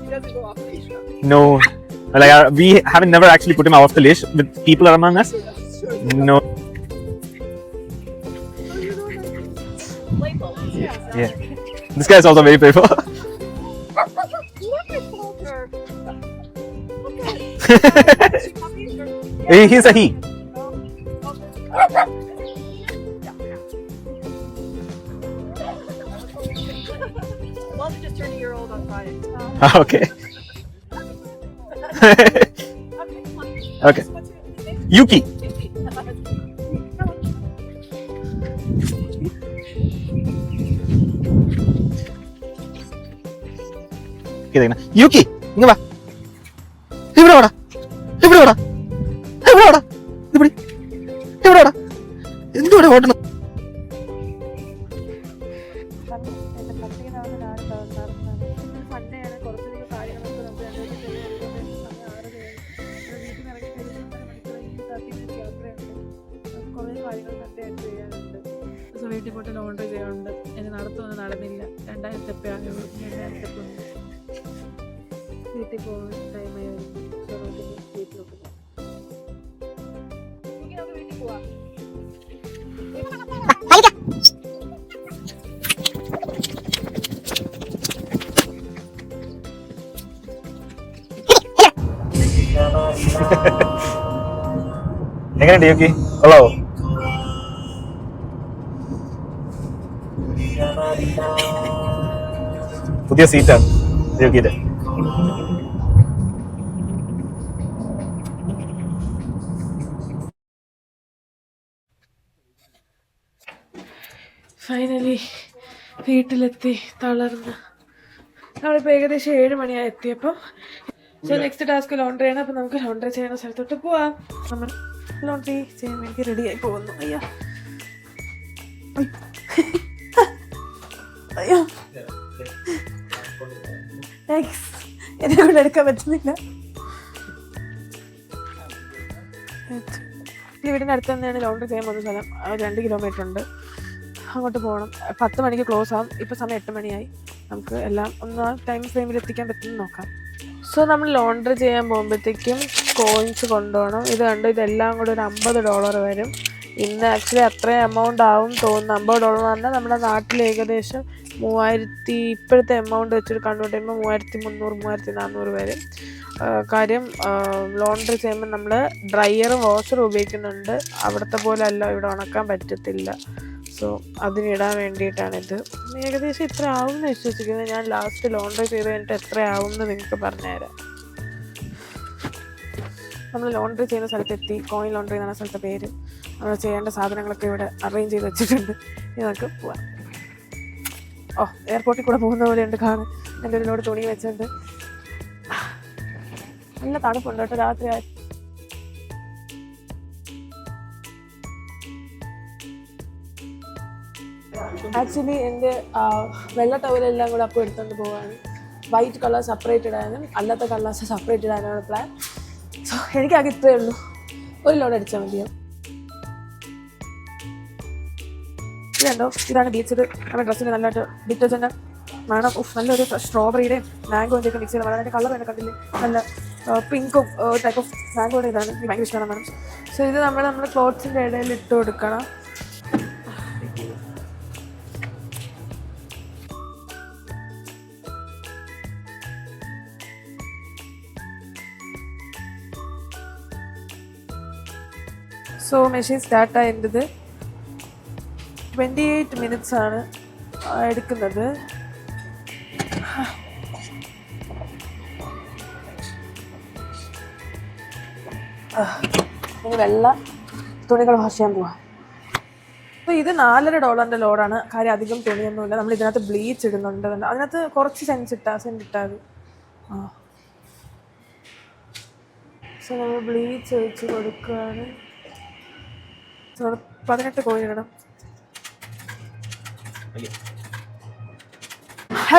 He doesn't go off the leash. No. Like we haven't never actually put him off the leash with people among us. No. Yeah. This guy is also very playful. He's a he. Mom's just turned a year old on Friday. Okay. Okay. Yuki. Yuki ഇങ്ങ വാ, ഇവിടെ വാടാ, ഇവിടെ വാടാ, ഇവിടെ വാടാ, ഇവിടെ വാടാ, എന്തുവാടാ ഓട്ടണം? കാരണം എൻ്റെ കട്ടിങ്ങനാവുന്ന സൺഡേ ആണ്. കുറച്ചധികം കാര്യങ്ങളൊക്കെ നമുക്ക് സമയം 6 വീട്ടിൽ നിന്ന് ഇറങ്ങി കഴിയുമ്പോൾ 30 മിനിറ്റ് യാത്രയുണ്ട്. കുറേ കാര്യങ്ങൾ സൺഡേ ആയിട്ട് ചെയ്യാനുണ്ട്. സോ വീട്ടിൽ പോയിട്ട് ലോണ്ടറി ചെയ്യാനുണ്ട്. എനിക്ക് നടത്തൊന്നും നടന്നില്ല. 2000 സ്റ്റെപ്പേ ആയുള്ളൂ. 2000 സ്റ്റെപ്പ് ഉണ്ട്. വീട്ടിൽ പോകുന്ന ടൈമായി വരുന്നു. സോ നമുക്ക് വീട്ടിലോട്ട് പോകാം. വീട്ടിൽ പോവാം. എങ്ങനെയുണ്ട് യോക്കി? കൊള്ളാവോ? പുതിയ സീറ്റാണ് യോക്കിയുടെ. ഫൈനലി വീട്ടിലെത്തി തളർന്ന്. നമ്മളിപ്പോൾ ഏകദേശം 7 മണിയായി എത്തിയപ്പം. സോ നെക്സ്റ്റ് ടാസ്ക് ലോണ്ടറി ആണ്. അപ്പം നമുക്ക് ലോണ്ടറി ചെയ്യുന്ന സ്ഥലത്തോട്ട് പോവാം. നമ്മൾ ലോണ്ടറി ചെയ്യാൻ വേണ്ടി റെഡിയായി പോകുന്നു. അയ്യോ അയ്യോ താങ്ക്സ്. എന്നെ കൊണ്ട് എടുക്കാൻ പറ്റുന്നില്ല. ഈ വീടിൻ്റെ അടുത്ത് തന്നെയാണ് ലോണ്ടറി ചെയ്യാൻ പോകുന്ന സ്ഥലം. 2 കിലോമീറ്റർ ഉണ്ട്. അങ്ങോട്ട് പോകണം. 10 മണിക്ക് ക്ലോസ് ആവും. ഇപ്പോൾ സമയം 8 മണിയായി. നമുക്ക് എല്ലാം ഒന്ന് ടൈം ഫ്രെയിമിൽ എത്തിക്കാൻ പറ്റുമെന്ന് നോക്കാം. സോ നമ്മൾ ലോണ്ടറി ചെയ്യാൻ പോകുമ്പോഴത്തേക്കും കോയിൻസ് കൊണ്ടുപോകണം. ഇത് കണ്ട് ഇതെല്ലാം കൂടെ ഒരു $50 വരും. ഇന്ന് ആക്ച്വലി അത്രയും എമൗണ്ട് ആവും തോന്നുന്നു. $50 എന്ന് പറഞ്ഞാൽ നമ്മുടെ നാട്ടിൽ ഏകദേശം 3000, ഇപ്പോഴത്തെ എമൗണ്ട് വെച്ചൊരു കൺവേർട്ട് ചെയ്യുമ്പോൾ 3300, 3400 വരും. കാര്യം ലോണ്ടറി ചെയ്യുമ്പോൾ നമ്മൾ ഡ്രയറും വാഷറും ഉപയോഗിക്കുന്നുണ്ട്. അവിടുത്തെ പോലെ അല്ല, ഇവിടെ ഉണക്കാൻ പറ്റത്തില്ല. സോ അതിനിടാൻ വേണ്ടിയിട്ടാണിത്. ഏകദേശം ഇത്ര ആവും എന്ന് വിശ്വസിക്കുന്നത്. ഞാൻ ലാസ്റ്റ് ലോണ്ടറി ചെയ്ത് കഴിഞ്ഞിട്ട് എത്ര ആവും എന്ന് നിങ്ങൾക്ക് പറഞ്ഞുതരാം. നമ്മൾ ലോണ്ടറി ചെയ്യുന്ന സ്ഥലത്തെത്തി. കോയിൻ ലോണ്ടറി എന്നാണ് സ്ഥലത്തെ പേര്. നമ്മൾ ചെയ്യേണ്ട സാധനങ്ങളൊക്കെ ഇവിടെ അറേഞ്ച് ചെയ്ത് വെച്ചിട്ടുണ്ട്. ഇനി നമുക്ക് പോവാം. എയർപോർട്ടിൽ കൂടെ പോകുന്ന പോലെയുണ്ട് കാണാൻ. എൻ്റെ ഒരു ലോഡ് തുണി വെച്ചിട്ടുണ്ട്. നല്ല തണുപ്പുണ്ട് കേട്ടോ രാത്രി. ആക്ച്വലി എൻ്റെ വെള്ള ടവലെല്ലാം കൂടെ അപ്പോൾ എടുത്തുകൊണ്ട് പോകാനും വൈറ്റ് കളർ സെപ്പറേറ്റ് ഇടാനും അല്ലാത്ത കളേഴ്സ് സെപ്പറേറ്റ് ഇടാനാണ് പ്ലാൻ. സോ എനിക്കാകെ ഇത്രയേ ഉള്ളൂ. ഒരു ലോഡ് അടിച്ചാൽ മതിയാവും. ഇതുണ്ടോ? ഇതാണ് ബീച്ചഡ്. നമ്മുടെ ഡ്രസ്സിന് നല്ലതായിട്ട് ഡിറ്റർജൻറ്റ് വേണം. നല്ലൊരു സ്ട്രോബെറിയുടെയും മാംഗോൻ്റെ ഒക്കെ മിക്സ് ചെയ്ത് വേണം. അതിൻ്റെ കളർ തന്നെ കണ്ടില്ലേ? നല്ല പിങ്കും ടൈപ്പ് ഓഫ് മാംഗോയുടെ ഇതാണ്. എനിക്ക് ഭയങ്കര ഇഷ്ടമാണ് വേണം. സോ ഇത് നമ്മൾ ക്ലോത്ത്സിൻ്റെ ഇടയിൽ ഇട്ട് കൊടുക്കണം. സോ മെഷീൻ സ്റ്റാർട്ടായത് 28 minutes ആണ് എടുക്കുന്നത്. ഇനി വെള്ള തുണികൾ വാഷ് ചെയ്യാൻ പോവാം. അപ്പോൾ ഇത് $4.5 ലോഡാണ്. കാര്യം അധികം തുണിയൊന്നുമില്ല. നമ്മൾ ഇതിനകത്ത് ബ്ലീച്ച് ഇടുന്നുണ്ട്. അതിനകത്ത് കുറച്ച് സെൻറ്റ് ഇട്ടാൽ മതി. സോ നമ്മൾ ബ്ലീച്ച് ഒഴിച്ച് കൊടുക്കുകയാണ്. 18 കോയിൻ ഇടണം.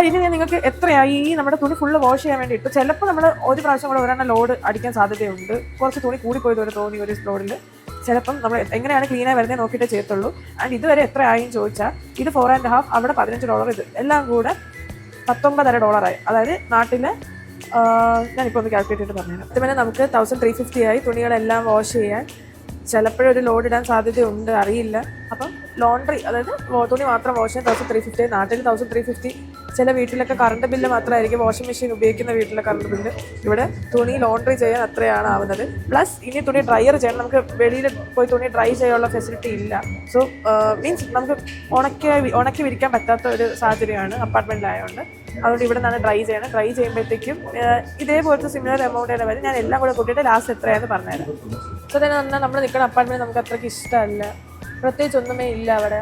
ഇനി ഞാൻ നിങ്ങൾക്ക് എത്രയായി നമ്മുടെ തുണി ഫുള്ള് വാഷ് ചെയ്യാൻ വേണ്ടി ഇട്ടു. ചിലപ്പോൾ നമ്മൾ ഒരു പ്രാവശ്യം കൂടെ ഒരെണ്ണം ലോഡ് അടിക്കാൻ സാധ്യതയുണ്ട്. കുറച്ച് തുണി കൂടിപ്പോയത് ഒരു തോന്നി ഒരു ലോഡിൽ. ചിലപ്പം നമ്മൾ എങ്ങനെയാണ് ക്ലീനായി വരുന്നത് നോക്കിയിട്ടേ ചെയ്യത്തുള്ളൂ. ആൻഡ് ഇതുവരെ എത്രയായും ചോദിച്ചാൽ ഇത് 4.5, അവിടെ $15, ഇത് എല്ലാം കൂടെ $19.5 അതായത് നാട്ടിൽ ഞാനിപ്പോൾ ഒന്ന് കാൽക്കുലേറ്റ് ചെയ്തിട്ട് പറഞ്ഞുതരാം. അതുപോലെ നമുക്ക് 1350 ആയി തുണികളെല്ലാം വാഷ് ചെയ്യാൻ. ചിലപ്പോഴൊരു ലോഡ് ഇടാൻ സാധ്യതയുണ്ട്, അറിയില്ല. അപ്പം ലോണ്ടറി അതായത് തുണി മാത്രം വാഷ് ചെയ്യാൻ 1350. നാട്ടിൽ 1350. ചില വീട്ടിലൊക്കെ കറണ്ട് ബില്ല് മാത്രമായിരിക്കും, വാഷിംഗ് മെഷീൻ ഉപയോഗിക്കുന്ന വീട്ടിലെ കറണ്ട് ബില്ല്. ഇവിടെ തുണി ലോണ്ടറി ചെയ്യാൻ അത്രയാണ് ആവുന്നത്. പ്ലസ് ഇനി തുണി ഡ്രയർ ചെയ്യണം. നമുക്ക് വെളിയിൽ പോയി തുണി ഡ്രൈ ചെയ്യാനുള്ള ഫെസിലിറ്റി ഇല്ല. സോ മീൻസ് നമുക്ക് ഉണക്കി വിരിക്കാൻ പറ്റാത്ത ഒരു സാഹചര്യമാണ് അപ്പാർട്ട്മെൻറ്റിലായതുകൊണ്ട്. അതുകൊണ്ട് ഇവിടെ നിന്നാണ് ഡ്രൈ ചെയ്യണം. ഡ്രൈ ചെയ്യുമ്പോഴത്തേക്കും ഇതേപോലത്തെ സിമിലർ എമൗണ്ട് തന്നെ വരും. ഞാൻ എല്ലാം കൂടെ കൂട്ടിയിട്ട് ലാസ്റ്റ് എത്രയാണെന്ന് പറഞ്ഞുതരാം. സോ തന്നെ പറഞ്ഞാൽ നമ്മൾ നിൽക്കുന്ന അപ്പാർട്ട്മെൻറ്റ് നമുക്ക് അത്രയ്ക്ക് ഇഷ്ടമല്ല. പ്രത്യേകിച്ച് ഒന്നുമേ ഇല്ല അവിടെ.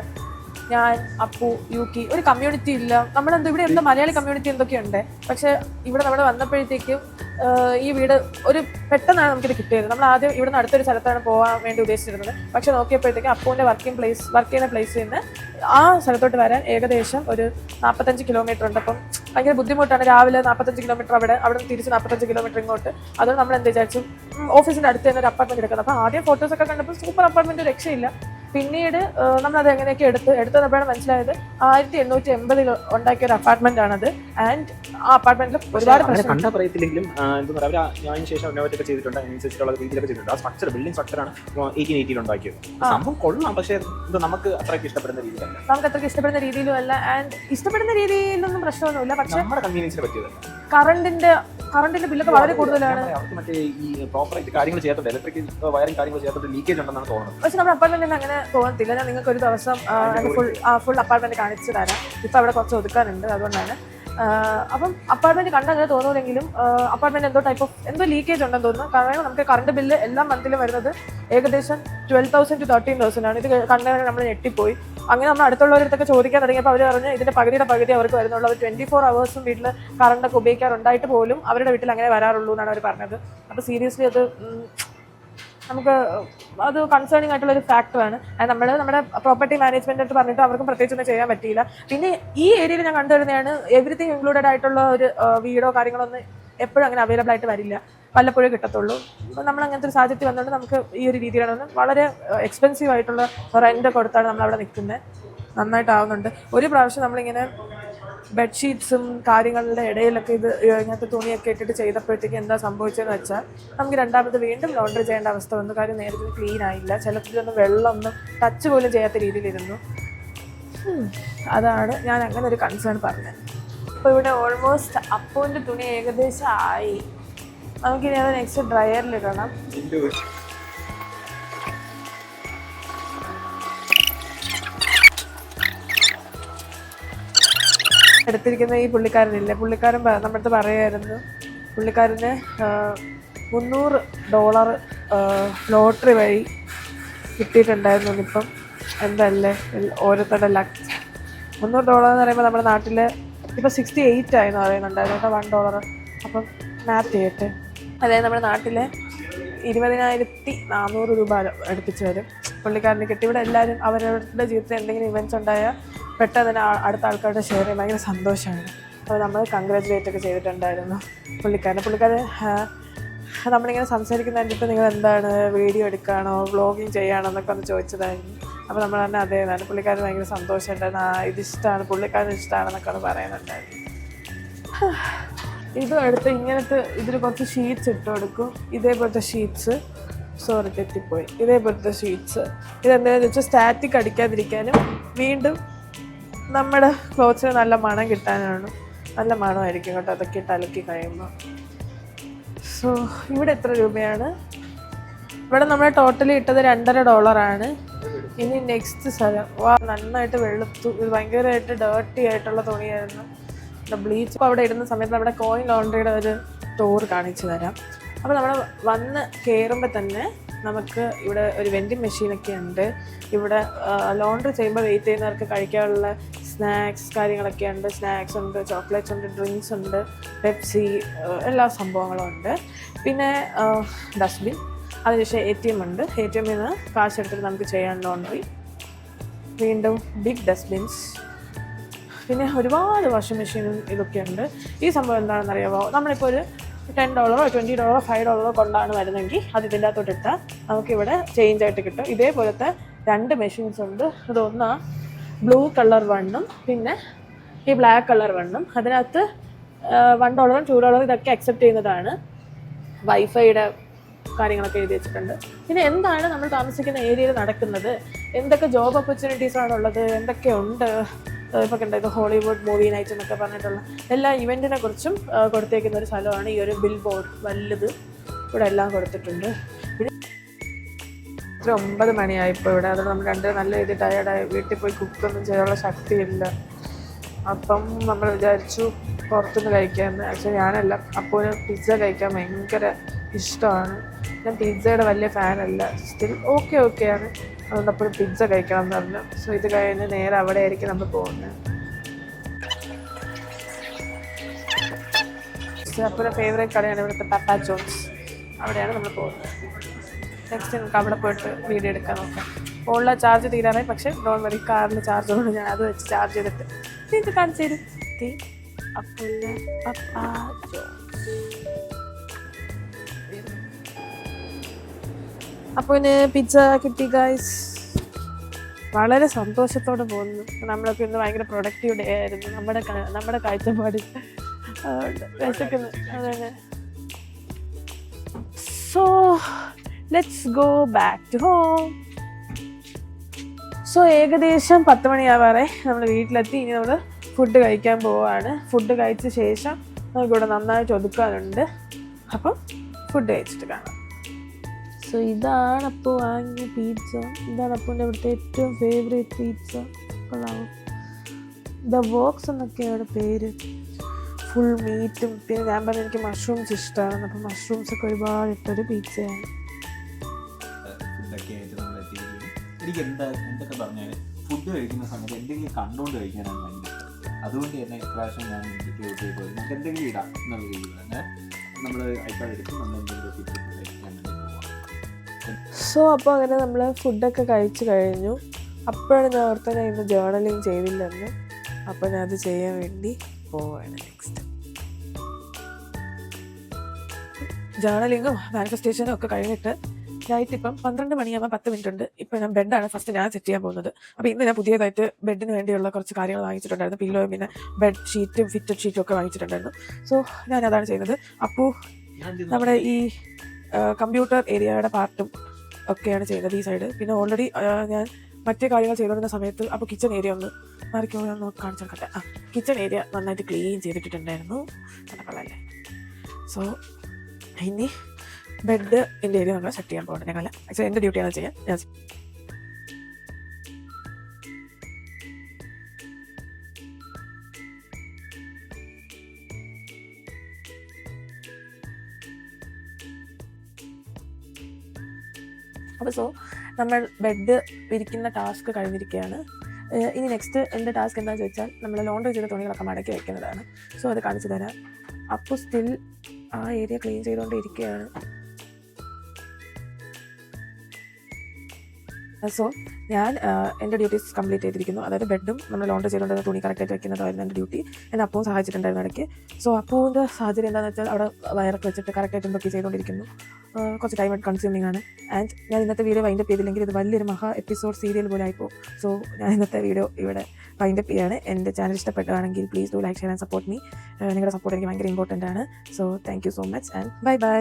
ഞാൻ, അപ്പു, യൂക്കി, ഒരു കമ്മ്യൂണിറ്റി ഇല്ല. നമ്മളെന്തോ ഇവിടെ എന്താ മലയാളി കമ്മ്യൂണിറ്റി എന്തൊക്കെയുണ്ട്. പക്ഷേ ഇവിടെ നമ്മൾ വന്നപ്പോഴത്തേക്കും ഈ വീട് ഒരു പെട്ടെന്നാണ് നമുക്കിത് കിട്ടിയത്. നമ്മൾ ആദ്യം ഇവിടെ നിന്ന് അടുത്തൊരു സ്ഥലത്താണ് പോകാൻ വേണ്ടി ഉദ്ദേശിച്ചിരുന്നത്. പക്ഷെ നോക്കിയപ്പോഴത്തേക്ക് അപ്പൂൻ്റെ വർക്ക് ചെയ്യുന്ന പ്ലേസിൽ നിന്ന് ആ സ്ഥലത്തോട്ട് വരാൻ ഏകദേശം ഒരു 45 കിലോമീറ്റർ ഉണ്ട്. അപ്പം ഭയങ്കര ബുദ്ധിമുട്ടാണ്. രാവിലെ 45 കിലോമീറ്റർ അവിടെ നിന്ന് തിരിച്ച് 45 കിലോമീറ്റർ ഇങ്ങോട്ട്. അതുകൊണ്ട് നമ്മൾ എന്ത് വിചാരിച്ചു, ഓഫീസിൻ്റെ അടുത്ത് തന്നെ ഒരു അപ്പാർട്ട്മെന്റ് എടുക്കുന്നത്. അപ്പോൾ ആദ്യം ഫോട്ടോസൊക്കെ കണ്ടപ്പോൾ സൂപ്പർ അപ്പാർട്ട്മെന്റ്, രക്ഷയില്ല. പിന്നീട് നമ്മളത് എങ്ങനെയൊക്കെ എടുത്തപ്പോഴാണ് മനസ്സിലായത് 1880 ഉണ്ടാക്കിയ ഒരു അപ്പാർട്ട്മെന്റ് ആണത്. ആൻഡ് ആ അപ്പാർട്ട്മെന്റിൽ ഒരുപാട് പ്രശ്നം കണ്ടാ പറയത്തില്ലെങ്കിലും എന്താ പറയുക, ഞാൻ ശേഷം ഒക്കെ ചെയ്തിട്ടുണ്ട്, അതിനനുസരിച്ചുള്ള രീതിയിലൊക്കെ ചെയ്തിട്ടുണ്ട്. ആ സ്ട്രക്ചർ, ബിൽഡിംഗ് സ്ട്രക്ചറാണ് 1880 ഉണ്ടാക്കിയത്. സംഭവം കൊള്ളാം, പക്ഷേ ഇത് നമുക്ക് അത്രയ്ക്ക് ഇഷ്ടപ്പെടുന്ന രീതിയിലല്ല. നമുക്ക് അത്രയ്ക്ക് ഇഷ്ടപ്പെടുന്ന രീതിയിലും അല്ല. ആൻഡ് ഇഷ്ടപ്പെടുന്ന രീതിയിലൊന്നും പ്രശ്നമൊന്നുമില്ല. പക്ഷേ നമ്മുടെ കൺവീനിയൻസിന് പറ്റിയതല്ല. കറണ്ടിന്റെ ബില്ലൊക്കെ വളരെ കൂടുതലാണ്. അവർക്ക് മറ്റേ ഈ പ്രോപ്പറായിട്ട് കാര്യങ്ങൾ ചെയ്യാത്തുണ്ട്, ഇലക്ട്രിക് വയറിംഗ് കാര്യങ്ങൾ ചെയ്യാത്തുണ്ട്, ലീക്കേജ് ഉണ്ടെന്നാണ് തോന്നുന്നത്. പക്ഷെ നമ്മുടെ അപ്പാർട്ട്മെന്റിന് അങ്ങനെ തോന്നത്തില്ല. ഞാൻ നിങ്ങൾക്ക് ഒരു ദിവസം ഫുൾ അപ്പാർട്ട്മെന്റ് കാണിച്ചു തരാം. ഇപ്പം അവിടെ കുറച്ച് ഒതുക്കാനുണ്ട്, അതുകൊണ്ടാണ്. അപ്പം അപ്പാർട്ട്മെന്റ് കണ്ട അങ്ങനെ തോന്നുമെങ്കിലും അപ്പാർട്ട്മെന്റ് എന്തോ ലീക്കേജ് ഉണ്ടെന്ന് തോന്നുന്നു. കാരണം നമുക്ക് കറണ്ട് ബില്ല് എല്ലാ മന്തിലും വരുന്നത് ഏകദേശം 12,000 to 13,000 ആണ്. ഇത് കണ്ടു നമ്മൾ ഞെട്ടിപ്പോയി. അങ്ങനെ നമ്മൾ അടുത്തുള്ളവരടുത്തൊക്കെ ചോദിക്കാൻ തുടങ്ങിയപ്പോൾ അവർ പറഞ്ഞു ഇതിന്റെ പകുതി അവർക്ക് വരുന്നുള്ളൂ. അവർ 24 hours വീട്ടിൽ കറണ്ടൊക്കെ ഉപയോഗിക്കാറുണ്ടായിട്ട് പോലും അവരുടെ വീട്ടിൽ അങ്ങനെ വരാറുള്ളൂ എന്നാണ് അവർ പറഞ്ഞത്. അപ്പോൾ സീരിയസ്ലി നമുക്ക് അത് കൺസേണിങ് ആയിട്ടുള്ള ഒരു ഫാക്ടറാണ്. നമ്മുടെ പ്രോപ്പർട്ടി മാനേജ്മെന്റ് അടുത്ത് പറഞ്ഞിട്ട് അവർക്കും പ്രത്യേകിച്ചൊന്നും ചെയ്യാൻ പറ്റിയില്ല. പിന്നെ ഈ ഏരിയയിൽ ഞാൻ കണ്ടുവരുന്നതാണ് എവറിത്തിങ് ഇൻക്ലൂഡഡ് ആയിട്ടുള്ള ഒരു വീടോ കാര്യങ്ങളൊന്നും എപ്പോഴും അങ്ങനെ അവൈലബിൾ ആയിട്ട് വരില്ല, വല്ലപ്പോഴും കിട്ടത്തുള്ളൂ. അപ്പോൾ നമ്മൾ അങ്ങനത്തെ ഒരു സാഹചര്യത്തിൽ വന്നുകൊണ്ട് നമുക്ക് ഈ ഒരു രീതിയിലാണ് വളരെ എക്സ്പെൻസീവ് ആയിട്ടുള്ള റെൻ്റ് കൊടുത്താണ് നമ്മളവിടെ നിൽക്കുന്നത്. നന്നായിട്ടാവുന്നുണ്ട്. ഒരു പ്രാവശ്യം നമ്മളിങ്ങനെ ബെഡ്ഷീറ്റ്സും കാര്യങ്ങളുടെ ഇടയിലൊക്കെ ഇങ്ങനത്തെ തുണിയൊക്കെ ഇട്ടിട്ട് ചെയ്തപ്പോഴത്തേക്ക് എന്താ സംഭവിച്ചതെന്ന് വെച്ചാൽ നമുക്ക് രണ്ടാമത് വീണ്ടും ലോണ്ടറി ചെയ്യേണ്ട അവസ്ഥ വന്നു. കാര്യം നേരത്തെ ക്ലീൻ ആയില്ല, ചിലപ്പോഴൊന്നും വെള്ളമൊന്നും ടച്ച് പോലും ചെയ്യാത്ത രീതിയിലിരുന്നു. അതാണ് ഞാൻ അങ്ങനെ ഒരു കൺസേൺ പറഞ്ഞത്. അപ്പോൾ ഇവിടെ ഓൾമോസ്റ്റ് അപ്പൂൻ്റെ തുണി ഏകദേശം ആയി. നമുക്കിനി അത് നെക്സ്റ്റ് ഡ്രയറിലിടണം. എടുത്തിരിക്കുന്ന ഈ പുള്ളിക്കാരനില്ലേ, പുള്ളിക്കാരൻ നമ്മുടെ അടുത്ത് പറയുമായിരുന്നു പുള്ളിക്കാരന് $300 ലോട്ടറി വഴി കിട്ടിയിട്ടുണ്ടായിരുന്നു. ഇപ്പം എന്തല്ലേ ഓരോരുത്തരുടെ ലക്ക്. $300 എന്ന് പറയുമ്പോൾ നമ്മുടെ നാട്ടിൽ ഇപ്പം 68 ആയെന്ന് പറയുന്നുണ്ടായിരുന്നു കേട്ടോ, $1. അപ്പം മാത്ത് ചെയ്യട്ടെ. അതായത് നമ്മുടെ നാട്ടിൽ 20,400 രൂപ അടുപ്പിച്ച് വരും പുള്ളിക്കാരന് കിട്ടി. ഇവിടെ എല്ലാവരും അവരവരുടെ ജീവിതത്തിൽ എന്തെങ്കിലും ഇവൻറ്റ്സ് ഉണ്ടായാൽ പെട്ടെന്ന് തന്നെ അടുത്ത ആൾക്കാരുടെ ഷെയർ ചെയ്യാൻ ഭയങ്കര സന്തോഷമാണ്. അപ്പോൾ നമ്മൾ കൺഗ്രാജുലേറ്റ് ഒക്കെ ചെയ്തിട്ടുണ്ടായിരുന്നു പുള്ളിക്കാരൻ. നമ്മളിങ്ങനെ സംസാരിക്കുന്ന കണ്ടിട്ട് നിങ്ങൾ എന്താണ് വീഡിയോ എടുക്കുകയാണോ വ്ളോഗിങ് ചെയ്യുകയാണോ എന്നൊക്കെ ഒന്ന് ചോദിച്ചതായിരുന്നു. അപ്പോൾ നമ്മൾ തന്നെ അതേതാണ്. പുള്ളിക്കാരൻ ഭയങ്കര സന്തോഷമുണ്ടായിരുന്നു. ഇതിഷ്ടമാണ്, പുള്ളിക്കാരൻ ഇഷ്ടമാണെന്നൊക്കെ ഒന്ന് പറയുന്നുണ്ടായിരുന്നു. ഇതും എടുത്ത് ഇതിൽ കുറച്ച് ഷീറ്റ്സ് ഇട്ട് കൊടുക്കും. ഇതേപോലത്തെ ഷീറ്റ്സ്, സോറി തെറ്റിപ്പോയി, ഇതേപോലത്തെ ഷീറ്റ്സ്. ഇതെന്താണെന്ന് വെച്ചാൽ സ്റ്റാറ്റിക് അടിക്കാതിരിക്കാനും വീണ്ടും നമ്മുടെ ക്ലോത്ത്സിന് നല്ല മണം കിട്ടാനാണ്. നല്ല മണമായിരിക്കും കേട്ടോ അതൊക്കെ ഇട്ട് അലക്കി കഴിയുമ്പോൾ. സോ ഇവിടെ എത്ര രൂപയാണ്? ഇവിടെ നമ്മൾ ടോട്ടലി ഇട്ടത് $2.5. ഇനി നെക്സ്റ്റ് സ്ഥലം. നന്നായിട്ട് വെളുത്തു. ഇത് ഭയങ്കരമായിട്ട് ഡേർട്ടി ആയിട്ടുള്ള തുണിയായിരുന്നു. ബ്ലീച്ച്. ഇപ്പോൾ അവിടെ ഇടുന്ന സമയത്ത് നമ്മുടെ കോയിൻ ലോണ്ടറിയുടെ ഒരു ടൂർ കാണിച്ചു തരാം. അപ്പോൾ നമ്മൾ വന്ന് കയറുമ്പോൾ തന്നെ നമുക്ക് ഇവിടെ ഒരു വെൻഡിങ് മെഷീനൊക്കെ ഉണ്ട്. ഇവിടെ ലോണ്ടറി ചെയ്യുമ്പോൾ വെയിറ്റ് ചെയ്യുന്നവർക്ക് കഴിക്കാനുള്ള സ്നാക്സ് കാര്യങ്ങളൊക്കെ ഉണ്ട്. സ്നാക്സ് ഉണ്ട്, ചോക്ലേറ്റ്സ് ഉണ്ട്, ഡ്രിങ്ക്സ് ഉണ്ട്, പെപ്സി, എല്ലാ സംഭവങ്ങളും ഉണ്ട്. പിന്നെ ഡസ്റ്റ്ബിൻ, അതിനുശേഷം ATM ഉണ്ട്. ATMിൽ നിന്ന് കാശ് എടുത്തിട്ട് നമുക്ക് ചെയ്യാൻ ലോണ്ടറി. വീണ്ടും ബിഗ് ഡസ്റ്റ്ബിൻസ്, പിന്നെ ഒരുപാട് വാഷിംഗ് മെഷീനും ഇതൊക്കെ ഉണ്ട്. ഈ സംഭവം എന്താണെന്ന് അറിയാമോ? നമ്മളിപ്പോൾ ഒരു $10 $20 $5 കൊണ്ടാണ് വരുന്നതെങ്കിൽ അത് ഇതിൻ്റെ അകത്തോട്ട് ഇട്ടാൽ നമുക്കിവിടെ ചേഞ്ച് ആയിട്ട് കിട്ടും. ഇതേപോലത്തെ 2 മെഷീൻസ് ഉണ്ട്. അതൊന്ന് ബ്ലൂ കളർ വണ്ണും പിന്നെ ഈ ബ്ലാക്ക് കളർ വണ്ണും. അതിനകത്ത് $1 $2 ഇതൊക്കെ അക്സെപ്റ്റ് ചെയ്യുന്നതാണ്. വൈഫൈയുടെ കാര്യങ്ങളൊക്കെ എഴുതി വെച്ചിട്ടുണ്ട്. പിന്നെ എന്താണ് നമ്മൾ താമസിക്കുന്ന ഏരിയയിൽ നടക്കുന്നത്, എന്തൊക്കെ ജോബ് ഓപ്പർച്യൂണിറ്റീസ് ആണുള്ളത്, എന്തൊക്കെയുണ്ട്. ഇപ്പോൾ കണ്ടത് ഹോളിവുഡ് മൂവി നൈറ്റ് എന്നൊക്കെ പറഞ്ഞിട്ടുള്ള എല്ലാ ഇവൻറ്റിനെ കുറിച്ചും കൊടുത്തേക്കുന്ന ഒരു സ്ഥലമാണ്. ഈ ഒരു ബിൽ ബോർഡ് വലുത് ഇവിടെ എല്ലാം കൊടുത്തിട്ടുണ്ട്. പിന്നെ 9 മണിയായിപ്പോൾ ഇവിടെ. അതുകൊണ്ട് നമ്മൾ രണ്ടും നല്ല രീതിയിൽ ടയർഡായി. വീട്ടിൽ പോയി കുക്കൊന്നും ചെയ്യാനുള്ള ശക്തിയില്ല. അപ്പം നമ്മൾ വിചാരിച്ചു പുറത്തുനിന്ന് കഴിക്കാമെന്ന്. ആക്ച്വലി ഞാനല്ല, അപ്പോൾ പിസ്സ കഴിക്കാൻ ഭയങ്കര ഇഷ്ടമാണ്. ഞാൻ പിസ്സയുടെ വലിയ ഫാനല്ല, സ്റ്റിൽ ഓക്കെയാണ്. അതുകൊണ്ട് അപ്പോഴും പിസ്സ കഴിക്കണം എന്ന് പറഞ്ഞു. സോ ഇത് കഴിഞ്ഞ് നേരെ അവിടെ ആയിരിക്കും നമ്മൾ പോകുന്നത്. ജോൺസ്, അപ്പൂൻ്റെ ഫേവറേറ്റ് കടയാണ് ഇവിടുത്തെ പപ്പ ജോൺസ്. അവിടെയാണ് നമ്മൾ പോകുന്നത്. നെക്സ്റ്റ് നമുക്ക് അവിടെ പോയിട്ട് വീഡിയോ എടുക്കാൻ നോക്കാം. ഫോണിലെ ചാർജ് തീരാറായി, പക്ഷേ ഡോൺ വരി, കാറിൽ ചാർജ് കൊണ്ട് ഞാൻ അത് വെച്ച് ചാർജ് ചെയ്തിട്ട് ഇത് കാണിച്ചു തരും. അപ്പൂൻ്റെ പപ്പ ജോൺസ്. അപ്പൂന് പിസ്സ കിട്ടി ഗൈസ്. വളരെ സന്തോഷത്തോടെ പോകുന്നു. നമ്മളൊക്കെ ഇന്ന് ഭയങ്കര പ്രൊഡക്റ്റീവ് ഡേ ആയിരുന്നു നമ്മുടെ കാഴ്ചപ്പാടിൽ. വിശക്കുന്നു. അതെ. So let's go back to home. So ഏകദേശം 10 മണിയാവാറേ നമ്മൾ വീട്ടിലെത്തി. ഇനി നമ്മൾ ഫുഡ് കഴിക്കാൻ പോവുകയാണ്. ഫുഡ് കഴിച്ച ശേഷം നമുക്കിവിടെ നന്നായിട്ട് ഒതുക്കാനുണ്ട്. അപ്പം ഫുഡ് കഴിച്ചിട്ട് കാണാം. സോ ഇതാണ് അപ്പോൾ വാങ്ങിയ പിസ്സ. ഇതാണ് അപ്പൂൻ്റെ ഇവിടുത്തെ ഏറ്റവും ഫേവറേറ്റ് പിസ്സ. കൊള്ളാമോ? ദ വോക്സ് എന്നൊക്കെയാണ് പേര്. ഫുൾ മീറ്റും പിന്നെ ഞാൻ പറഞ്ഞ എനിക്ക് മഷ്റൂംസ് ഇഷ്ടമാണ്. അപ്പം മഷ്റൂംസ് ഒക്കെ ഒരുപാട് ഇട്ടൊരു പിസ്സയാണ്. എനിക്ക് എന്തൊക്കെ പറഞ്ഞാൽ ഫുഡ് കഴിക്കുന്ന സമയത്ത് എന്തെങ്കിലും കണ്ടുകൊണ്ട് കഴിക്കാനാണ് ഭയങ്കര ഇഷ്ടം. അതുകൊണ്ട് തന്നെ ഇപ്രാവശ്യം ഞാൻ യൂട്യൂബ് നമുക്ക് എന്തെങ്കിലും ഇടാം എന്നുള്ള രീതിയിൽ തന്നെ നമ്മൾ ഐപാഡ് എടുത്ത് നമ്മൾ എന്തെങ്കിലും കഴിക്കാൻ വേണ്ടി പോകാം. സോ അപ്പോൾ അങ്ങനെ നമ്മൾ ഫുഡൊക്കെ കഴിച്ച് കഴിഞ്ഞു. അപ്പോഴാണ് ഞാൻ ഓർത്ത ഞാൻ ഇന്ന് ജേർണലിങ് ചെയ്തില്ലെന്ന്. അപ്പോൾ ഞാൻ അത് ചെയ്യാൻ വേണ്ടി പോവുകയാണ്. നെക്സ്റ്റ് ജേർണലിങ്ങും മാനിഫെസ്റ്റേഷനും ഒക്കെ കഴിഞ്ഞിട്ട് നൈറ്റ് ഇപ്പം 12 മണിയാകുമ്പോൾ 10 മിനിറ്റ് ഉണ്ട്. ഇപ്പം ഞാൻ ബെഡാണ് ഫസ്റ്റ് ഞാൻ സെറ്റ് ചെയ്യാൻ പോകുന്നത്. അപ്പോൾ ഇന്ന് ഞാൻ പുതിയതായിട്ട് ബെഡിന് വേണ്ടിയുള്ള കുറച്ച് കാര്യങ്ങൾ വാങ്ങിച്ചിട്ടുണ്ടായിരുന്നു. പില്ലോയും പിന്നെ ബെഡ് ഷീറ്റും ഫിറ്റഡ് ഷീറ്റും ഒക്കെ വാങ്ങിച്ചിട്ടുണ്ടായിരുന്നു. സോ ഞാൻ അതാണ് ചെയ്യുന്നത്. അപ്പോൾ നമ്മുടെ ഈ കമ്പ്യൂട്ടർ ഏരിയയുടെ പാർട്ടും ഒക്കെയാണ് ചെയ്യുന്നത് ഈ സൈഡ്. പിന്നെ ഓൾറെഡി ഞാൻ മറ്റു കാര്യങ്ങൾ ചെയ്തുകൊണ്ടിരുന്ന സമയത്ത് അപ്പോൾ കിച്ചൺ ഏരിയ ഒന്ന് മാറിക്കോ ഞാൻ കാണിച്ചെടുക്കട്ടെ. കിച്ചൺ ഏരിയ നന്നായിട്ട് ക്ലീൻ ചെയ്തിട്ടുണ്ടായിരുന്നു. നടക്കളല്ലേ. സോ ഇനി ബെഡ് എൻ്റെ ഏരിയ നമ്മൾ സെറ്റ് ചെയ്യാൻ പോകണം. ഞങ്ങൾ ആക്ച്വലി എൻ്റെ ഡ്യൂട്ടിയാണ് ചെയ്യാൻ. ഞാൻ അപ്പോൾ സോ നമ്മൾ ബെഡ് വിരിക്കുന്ന ടാസ്ക് കഴിഞ്ഞിരിക്കുകയാണ്. ഇനി നെക്സ്റ്റ് എൻ്റെ ടാസ്ക് എന്താണെന്ന് ചോദിച്ചാൽ നമ്മൾ ലോണ്ടറി ചെയ്ത തുണികളൊക്കെ മടക്കി വയ്ക്കുന്നതാണ്. സോ അത് കാണിച്ചു തരാം. അപ്പോൾ സ്റ്റിൽ ആ ഏരിയ ക്ലീൻ ചെയ്തുകൊണ്ടിരിക്കുകയാണ്. സോ ഞാൻ എൻ്റെ ഡ്യൂട്ടീസ് കംപ്ലീറ്റ് ചെയ്തിരിക്കുന്നു. അതായത് ബെഡും നമ്മൾ ലോണ്ടറി ചെയ്തുകൊണ്ടിരുന്ന തുണി കറക്റ്റായിട്ട് വയ്ക്കുന്നതായിരുന്നു എൻ്റെ ഡ്യൂട്ടി. എന്നെ അപ്പവും സഹായിച്ചിട്ടുണ്ടായിരുന്നു ഇടയ്ക്ക്. സോ അപ്പൂൻ്റെ സാഹചര്യം എന്താണെന്ന് വെച്ചാൽ അവിടെ വയറൊക്കെ വെച്ചിട്ട് കറക്റ്റായിട്ട് എന്തൊക്കെ ചെയ്തുകൊണ്ടിരിക്കുന്നു. കുറച്ച് ടൈം കൺസ്യൂമിങ് ആണ്. ആൻഡ് ഞാൻ ഇന്നത്തെ വീഡിയോ വൈൻഡപ്പ് ചെയ്തില്ലെങ്കിൽ ഇത് വലിയൊരു മഹാ എപ്പിസോഡ് സീരിയൽ പോലെ ആയിപ്പോൾ. സോ ഞാൻ ഇന്നത്തെ വീഡിയോ ഇവിടെ വൈൻഡപ്പ് ചെയ്യാണ്. എൻ്റെ ചാനൽ ഇഷ്ടപ്പെടുകയാണെങ്കിൽ please do like, share and support me. നിങ്ങളുടെ സപ്പോർട്ട് എനിക്ക് ഭയങ്കര ഇമ്പോർട്ടൻ്റ് ആണ്. So thank you so much and bye bye.